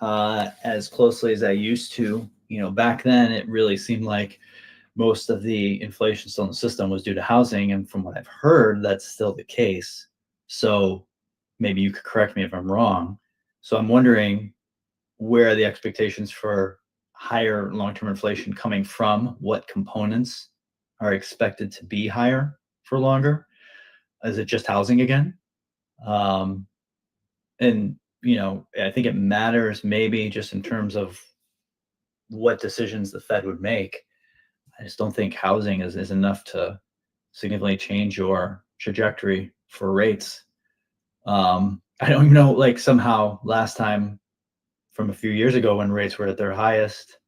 as closely as I used to. back then it really seemed like most of the inflation still in the system was due to housing, and from what I've heard, that's still the case. So maybe you could correct me if I'm wrong. So I'm wondering, where are the expectations for higher long-term inflation coming from? What components are expected to be higher for longer? Is it just housing again? Um, and I think it matters maybe just in terms of what decisions the Fed would make. I just don't think housing is enough to significantly change your trajectory for rates. I don't even know, like somehow last time from a few years ago when rates were at their highest,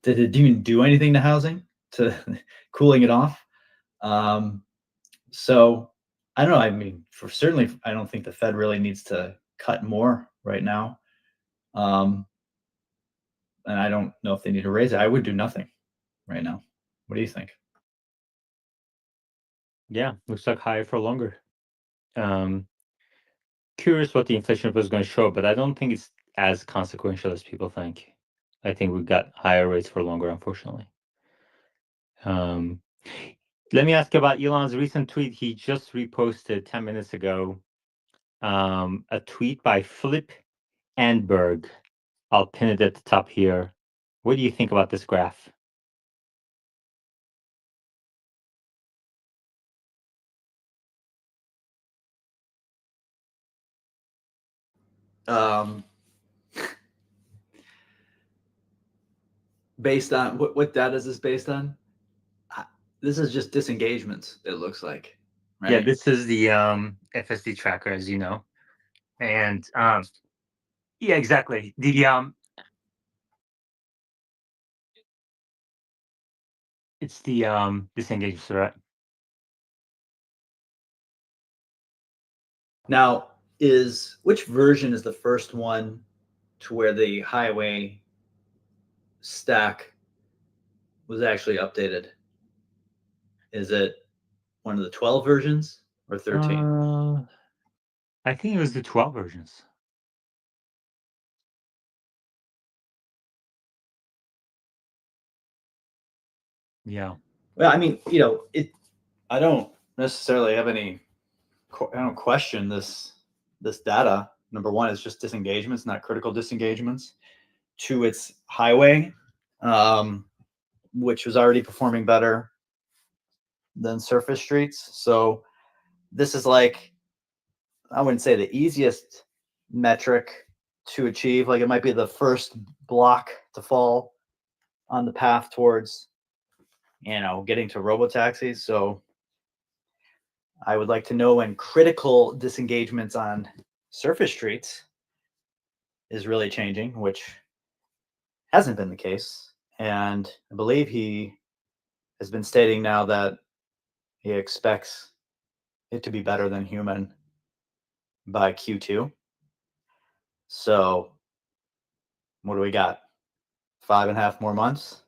did it even do anything to housing to cooling it off? So I don't know. I mean, for certainly, I don't think the Fed really needs to cut more right now. And I don't know if they need to raise it. I would do nothing right now. What do you think? Yeah, looks like higher for longer. Curious what the inflation was going to show, but I don't think it's as consequential as people think. I think we got higher rates for longer, unfortunately. Let me ask you about Elon's recent tweet. He just reposted 10 minutes ago a tweet by Philip Anberg. I'll pin it at the top here. What do you think about this graph? Based on what data is this based on? This is just disengagements, it looks like, right? Yeah, this is the FSD tracker, as you know. And yeah, exactly. It's the disengagements, right? Now, which version is the first one to where the highway stack was actually updated? Is it one of the 12 versions or 13? I think it was the 12 versions. Yeah. Well, I mean, I don't necessarily have I don't question this data. Number one, it's just disengagements, not critical disengagements. Two, it's highway, which was already performing better than surface streets. So this is like, I wouldn't say the easiest metric to achieve. Like, it might be the first block to fall on the path towards, getting to robotaxis. So I would like to know when critical disengagements on surface streets is really changing, which hasn't been the case. And I believe he has been stating now that he expects it to be better than human by Q2. So what do we got? 5.5 more months?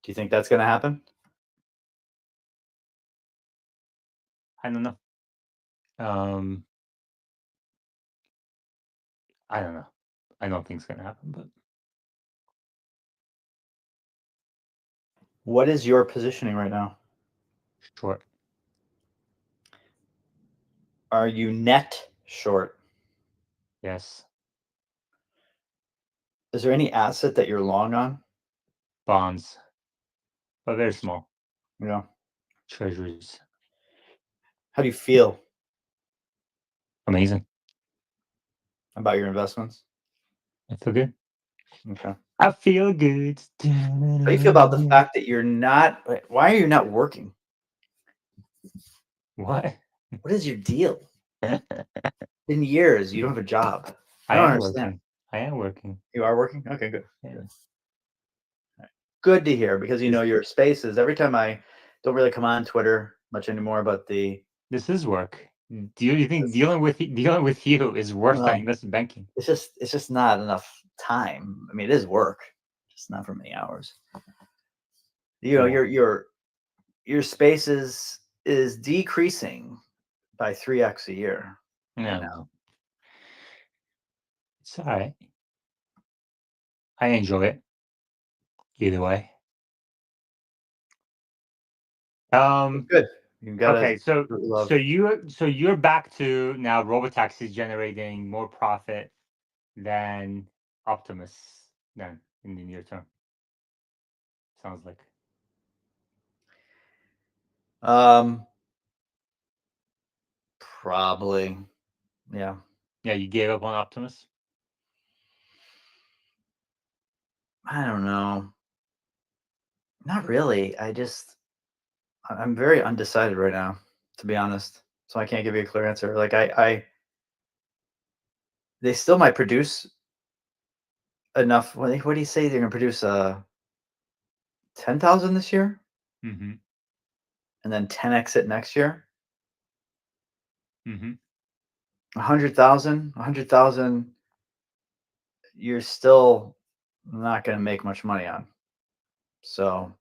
Do you think that's going to happen? I don't know. I don't know. I don't think it's going to happen, but What is your positioning right now? short. Are you net short? Yes. Is there any asset that you're long on? Bonds, but very small. Yeah. Treasuries. How do you feel Amazing. about your investments? I feel good. Okay. I feel good. How do you feel about the fact that you're not? Why are you not working? What? What is your deal? In years, you don't have a job. I don't understand. Working. I am working. You are working? Okay, good. Yeah. Good to hear, because your spaces. Every time I don't really come on Twitter much anymore, but This is work. Do you think dealing with you is worse than investment banking? it's just not enough time. I mean, it is work, just not for many hours. Your spaces is decreasing by 3x a year. No. It's all right. I enjoy it. Either way. Good. You gotta Okay, so do what you love. you're back to now Robotaxi generating more profit than Optimus then in the near term. Sounds like. Probably. Yeah. Yeah, you gave up on Optimus? I don't know. Not really. I'm very undecided right now, to be honest. So I can't give you a clear answer. Like they still might produce enough. What do you say they're gonna produce? 10,000 this year, Mm-hmm. and then 10x it next year. Mm-hmm. 100,000. You're still not gonna make much money on. So,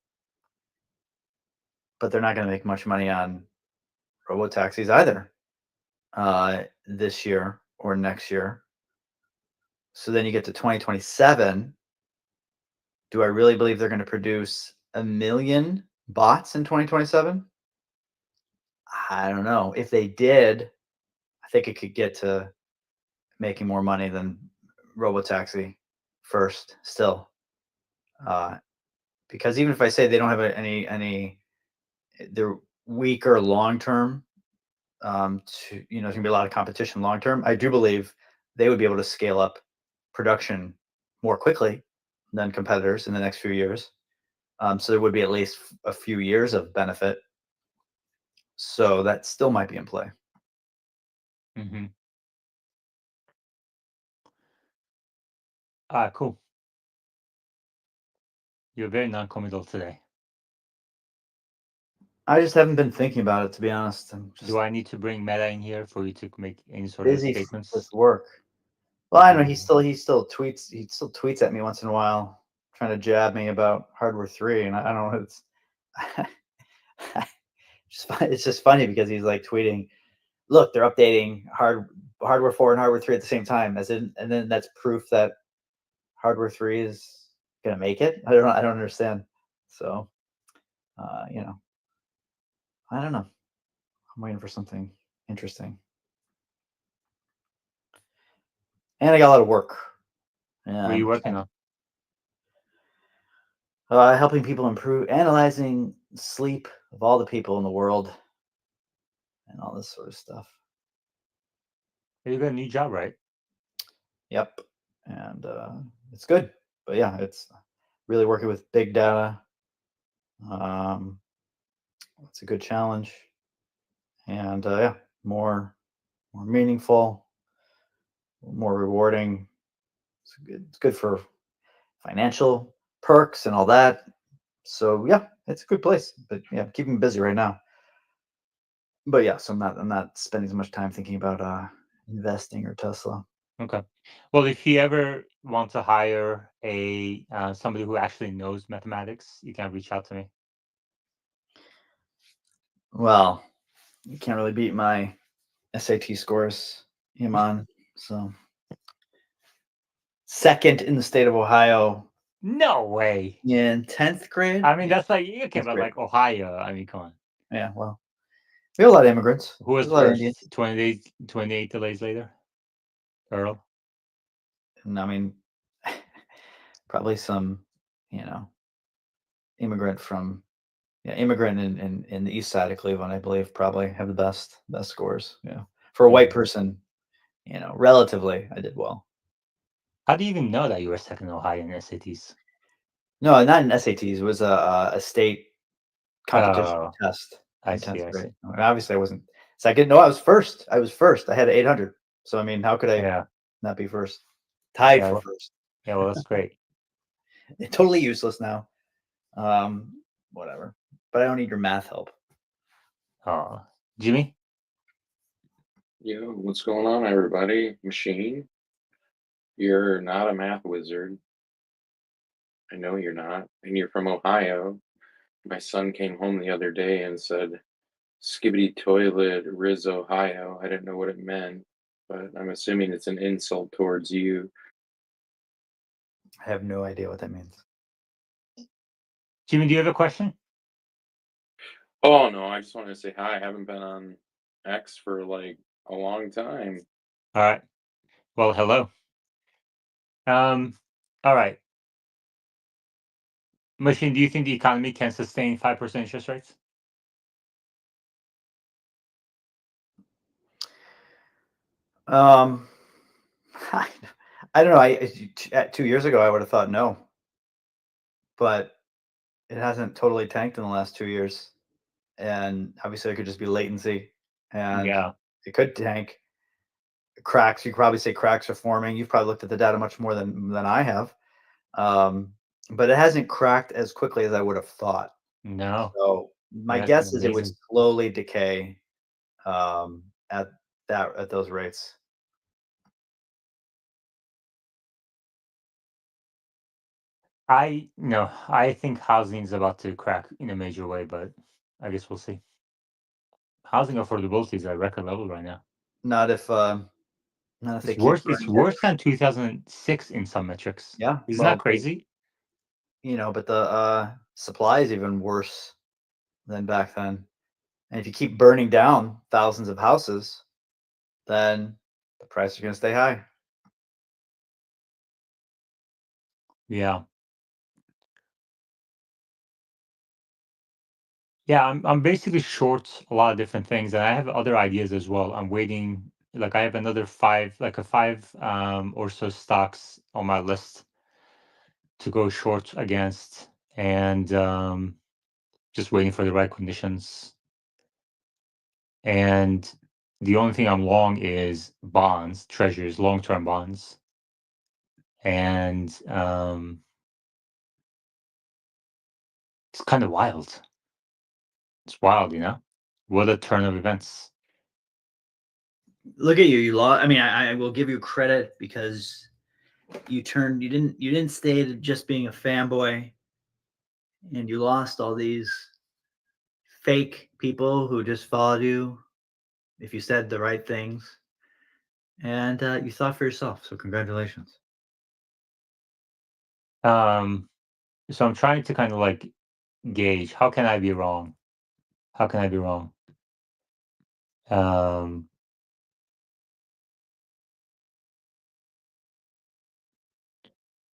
but they're not gonna make much money on robo taxis either. This year or next year. So then you get to 2027. Do I really believe they're going to produce 1 million bots in 2027? I don't know. If they did, I think it could get to making more money than Robotaxi first still. Because even if I say they don't have any, they're weaker long term. There's gonna be a lot of competition long term. I do believe they would be able to scale up production more quickly than competitors in the next few years. So there would be at least a few years of benefit. So that still might be in play. Mm-hmm. Cool. You're very non-committal today. I just haven't been thinking about it, to be honest. I'm just Do I need to bring Meta in here for you to make any sort of busy statements? with work. Well, I know Okay. he still tweets at me once in a while, trying to jab me about Hardware 3, and I don't know. It's just funny because he's like tweeting, "Look, they're updating Hardware 4 and Hardware 3 at the same time," and then that's proof that Hardware 3 is gonna make it. I don't understand. So, I don't know. I'm waiting for something interesting. And I got a lot of work. What are you working on? Helping people improve, analyzing sleep of all the people in the world, and all this sort of stuff. You got a new job, right? Yep, and it's good. But yeah, it's really working with big data. Um, it's a good challenge, and yeah, more meaningful, more rewarding. It's good for financial perks and all that. So yeah, it's a good place. But yeah, keeping me busy right now. But yeah, so I'm not spending as much time thinking about investing or Tesla. Okay. Well, if you ever want to hire a somebody who actually knows mathematics, you can reach out to me. Well, you can't really beat my SAT scores, Iman. So second in the state of Ohio No way. in 10th grade. I mean, that's like you okay, 10th but grade. like Ohio. I mean, come on. Yeah, well, we have a lot of immigrants. Who was There's a lot of Indians. first? 28 delays later. Earl. And I mean, probably some, immigrant from immigrant in the east side of Cleveland, I believe, probably have the best scores. Yeah, for a white person, relatively, I did well. How do you even know that you were second in Ohio in SATs? No, not in SATs. It was a state competition Oh, test I in see. 10th I grade. see. I mean, obviously, I wasn't second. No, I was first. I was first. I had 800. So I mean, how could I Yeah. not be first? Tied Yeah. for first. Yeah. Well, that's great. Totally useless now. Whatever. But I don't need your math help. Oh, Jimmy. Yo, what's going on, everybody? Machine, you're not a math wizard. I know you're not. And you're from Ohio. My son came home the other day and said, Skibbity toilet, Riz, Ohio. I didn't know what it meant, but I'm assuming it's an insult towards you. I have no idea what that means. Jimmy, do you have a question? Oh no, I just wanted to say hi. I haven't been on X for like a long time. All right. Well, hello. All right. Machine, do you think the economy can sustain 5% interest rates? I, I don't know. At 2 years ago, I would have thought no, but it hasn't totally tanked in the last 2 years, and obviously it could just be latency, and Yeah. it could tank. Cracks. You could probably say cracks are forming. You've probably looked at the data much more than I have, but it hasn't cracked as quickly as I would have thought. No. So my That's been guess is it would amazing. slowly decay um, at those rates. I think housing is about to crack in a major way, but I guess we'll see. Housing affordability is at record level right now. Not if they It's keep worse. It's burning down. worse than 2006 in some metrics. Yeah, Isn't that well, crazy? but the supply is even worse than back then. And if you keep burning down thousands of houses, then the price is going to stay high. Yeah. Yeah, I'm basically short a lot of different things, and I have other ideas as well. I'm waiting. Like I have another five or so stocks on my list to go short against, and just waiting for the right conditions. And the only thing I'm long is bonds, treasuries, long-term bonds, and it's kind of wild. It's wild, What a turn of events. Look at you. You lost. I mean, I will give you credit because you turned. You didn't stay to just being a fanboy, and you lost all these fake people who just followed you if you said the right things, and you thought for yourself. So congratulations. So I'm trying to kind of like gauge how can I be wrong? How can I be wrong? Um,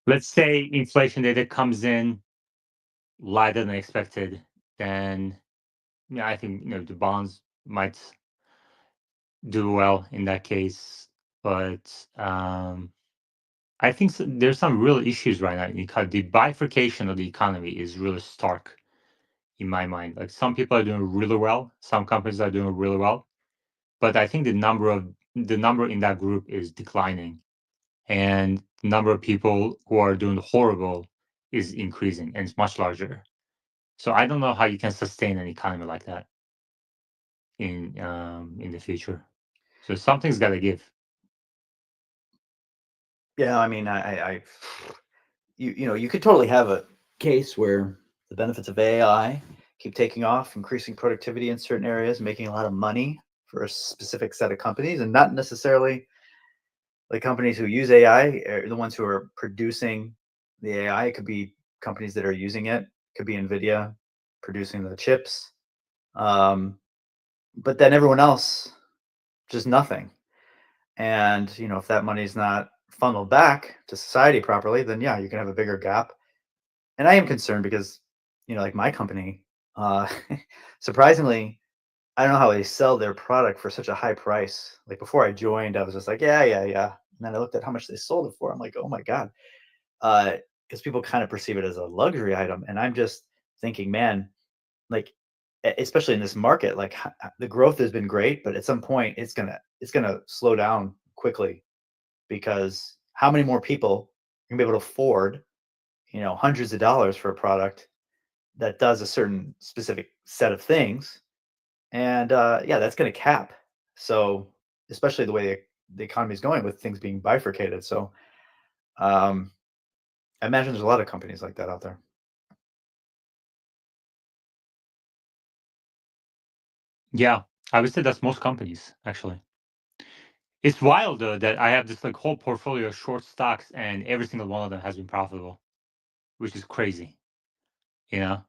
let's say inflation data comes in lighter than expected, then I think the bonds might do well in that case. But I think there's some real issues right now because the bifurcation of the economy is really stark in my mind. Like some people are doing really well, some companies are doing really well, but I think the number in that group is declining, and the number of people who are doing horrible is increasing, and it's much larger. So I don't know how you can sustain an economy like that in the future. So something's got to give. Yeah, I mean, you could totally have a case where the benefits of AI keep taking off, increasing productivity in certain areas, making a lot of money for a specific set of companies, and not necessarily the companies who use AI are the ones who are producing the AI. It could be companies that are using it. It could be NVIDIA producing the chips. But then everyone else, just nothing. And if that money's not funneled back to society properly, then yeah, you can have a bigger gap. And I am concerned because, like my company, uh, surprisingly, I don't know how they sell their product for such a high price. Like before I joined, I was just like, yeah, yeah, yeah. And then I looked at how much they sold it for. I'm like, oh my God. Because people kind of perceive it as a luxury item. And I'm just thinking, man, like, especially in this market, like the growth has been great, but at some point it's gonna slow down quickly because how many more people can be able to afford, hundreds of dollars for a product that does a certain specific set of things? And yeah, that's going to cap. So especially the way the economy is going with things being bifurcated. So um, I imagine there's a lot of companies like that out there. Yeah, I would say that's most companies actually. It's wild though that I have this like whole portfolio of short stocks and every single one of them has been profitable, which is crazy. You know,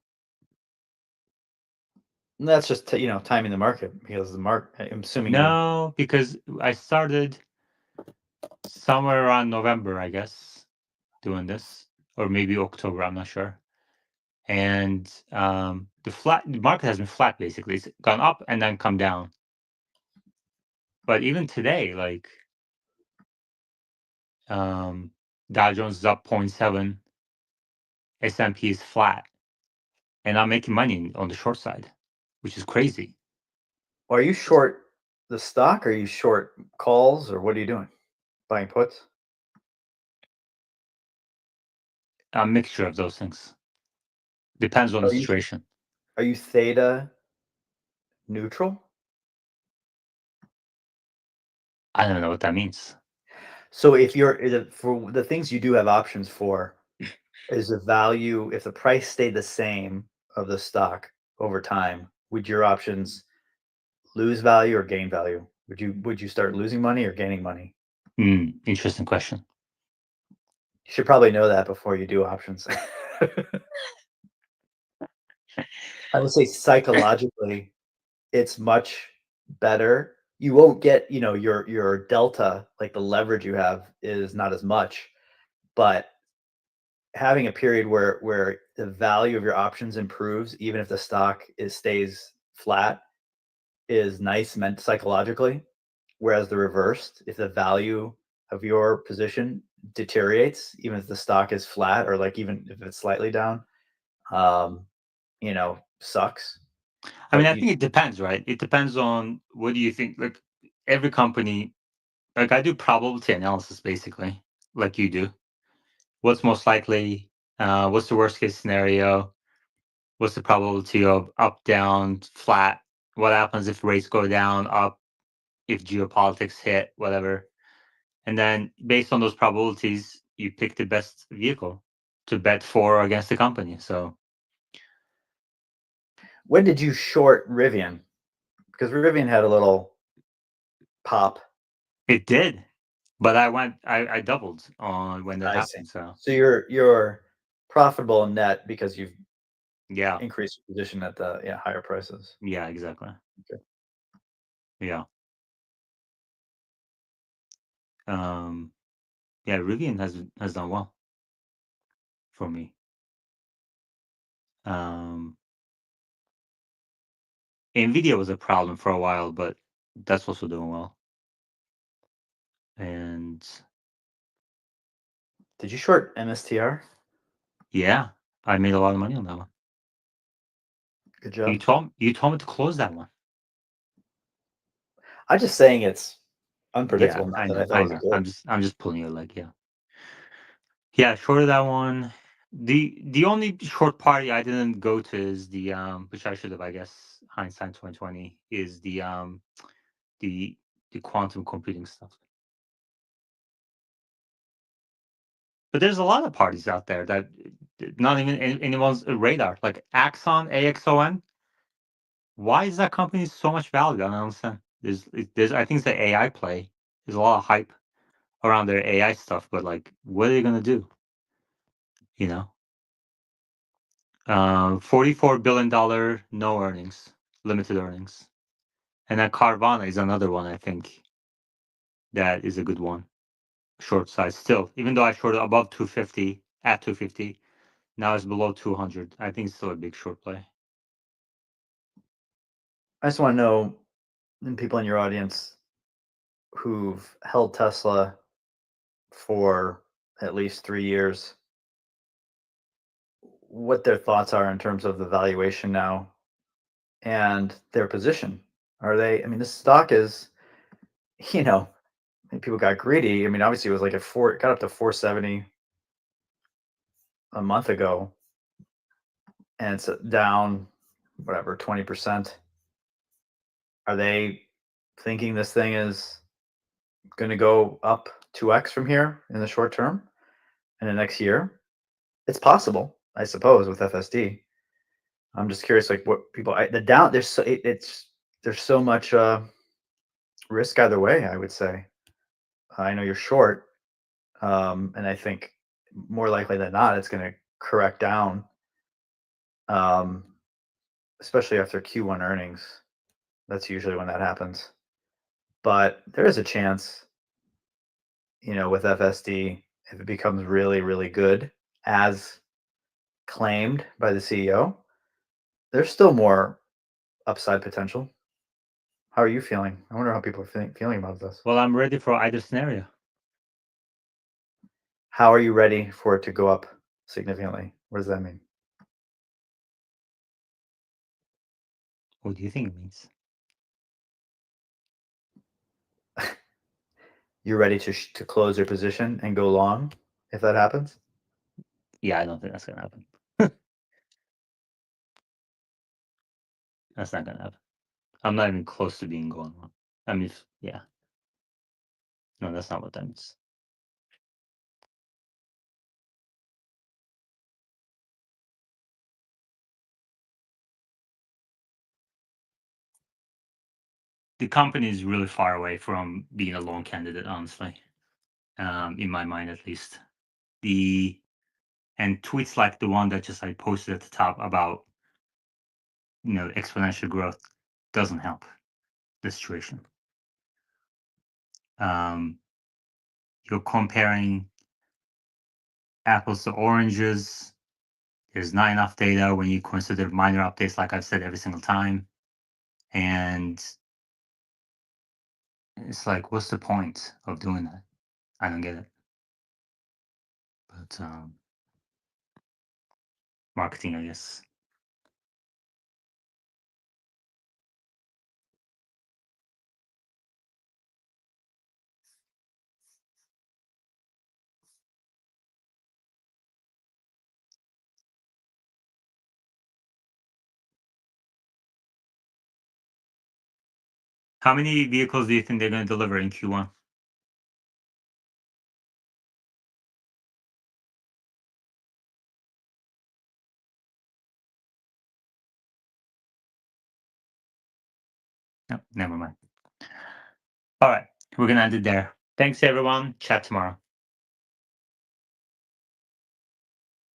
And that's just timing the market because the market. I'm assuming you're. no, because I started somewhere around November, I guess, doing this, or maybe October. I'm not sure. And the market has been flat basically. It's gone up and then come down. But even today, like Dow Jones is up 0.7, S&P is flat, and I'm making money on the short side, which is crazy. Are you short the stock? Or are you short calls, or what are you doing? Buying puts? A mixture of those things. Depends on the Are you situation. are you theta neutral? I don't know what that means. So if for the things you do have options for, is the value, if the price stayed the same of the stock over time, would your options lose value or gain value? Would you start losing money or gaining money? Interesting question. You should probably know that before you do options. I would say psychologically, it's much better. You won't get, your delta, like the leverage you have is not as much, but having a period where the value of your options improves, even if the stock stays flat, is nice meant psychologically. Whereas the reversed, if the value of your position deteriorates, even if the stock is flat or like even if it's slightly down, um, sucks. I mean, But I think it depends, right? It depends on what do you think. Like every company, like I do probability analysis basically, like you do. What's most likely? What's the worst case scenario? What's the probability of up, down, flat? What happens if rates go down, up, if geopolitics hit, whatever? And then based on those probabilities, you pick the best vehicle to bet for or against the company. So when did you short Rivian? Because Rivian had a little pop. it did, but I doubled on when that I see. happened. So So you're profitable in net because you've yeah, increased your position at the higher prices. yeah, exactly. Okay. Yeah. Yeah, Rivian has done well for me. Um, Nvidia was a problem for a while, but that's also doing well. And Did you short MSTR? yeah, I made a lot of money on that one. Good You job. told me to close that one. I'm just saying it's Yeah, unpredictable. Not I that I know, thought I it was know. good. I'm just pulling your leg. Yeah, yeah. Shorted that one. The only short party I didn't go to is the which I should have, I guess, hindsight 2020 is the the quantum computing stuff. But there's a lot of parties out there that not even anyone's radar, like Axon, AXON. Why is that company so much value? I don't understand. There's I think it's the AI play. There's a lot of hype around their AI stuff, but like, what are they gonna do? You know, $44 billion no earnings, limited earnings, and then Carvana is another one. I think that is a good one. Short size still, even though I shorted above 250 at 250, now it's below 200. I think it's still a big short play. I just want to know, and people in your audience who've held Tesla for at least 3 years, what their thoughts are in terms of the valuation now and their position. Are they? I mean, this stock is, you know, people got greedy. I mean, obviously, it was like it got up to 470 a month ago, and it's down, whatever, 20%. Are they thinking this thing is going to go up 2x from here in the short term in the next year? It's possible, I suppose, with FSD. I'm just curious, like what people the down there's so there's so much risk either way. I would say I know you're short, and I think more likely than not it's going to correct down. especially after Q1 earnings. That's usually when that happens. But there is a chance, with FSD, if it becomes really, really good, as claimed by the CEO, there's still more upside potential. How are you feeling? I wonder how people are feeling about this. Well, I'm ready for either scenario. How are you ready for it to go up significantly? What does that mean? What do you think it means? You're ready to close your position and go long if that happens? Yeah, I don't think that's gonna happen. That's not gonna happen. I'm not even close to being going long. I mean, yeah. No, that's not what that means. The company is really far away from being a long candidate, honestly. In my mind, at least. And tweets like the one that just I posted at the top about exponential growth doesn't help the situation. You're comparing apples to oranges. There's not enough data when you consider minor updates, like I've said every single time. And it's like, what's the point of doing that? I don't get it. But marketing, I guess. How many vehicles do you think they're going to deliver in Q1? No, never mind. All right, we're going to end it there. Thanks, everyone. Chat tomorrow.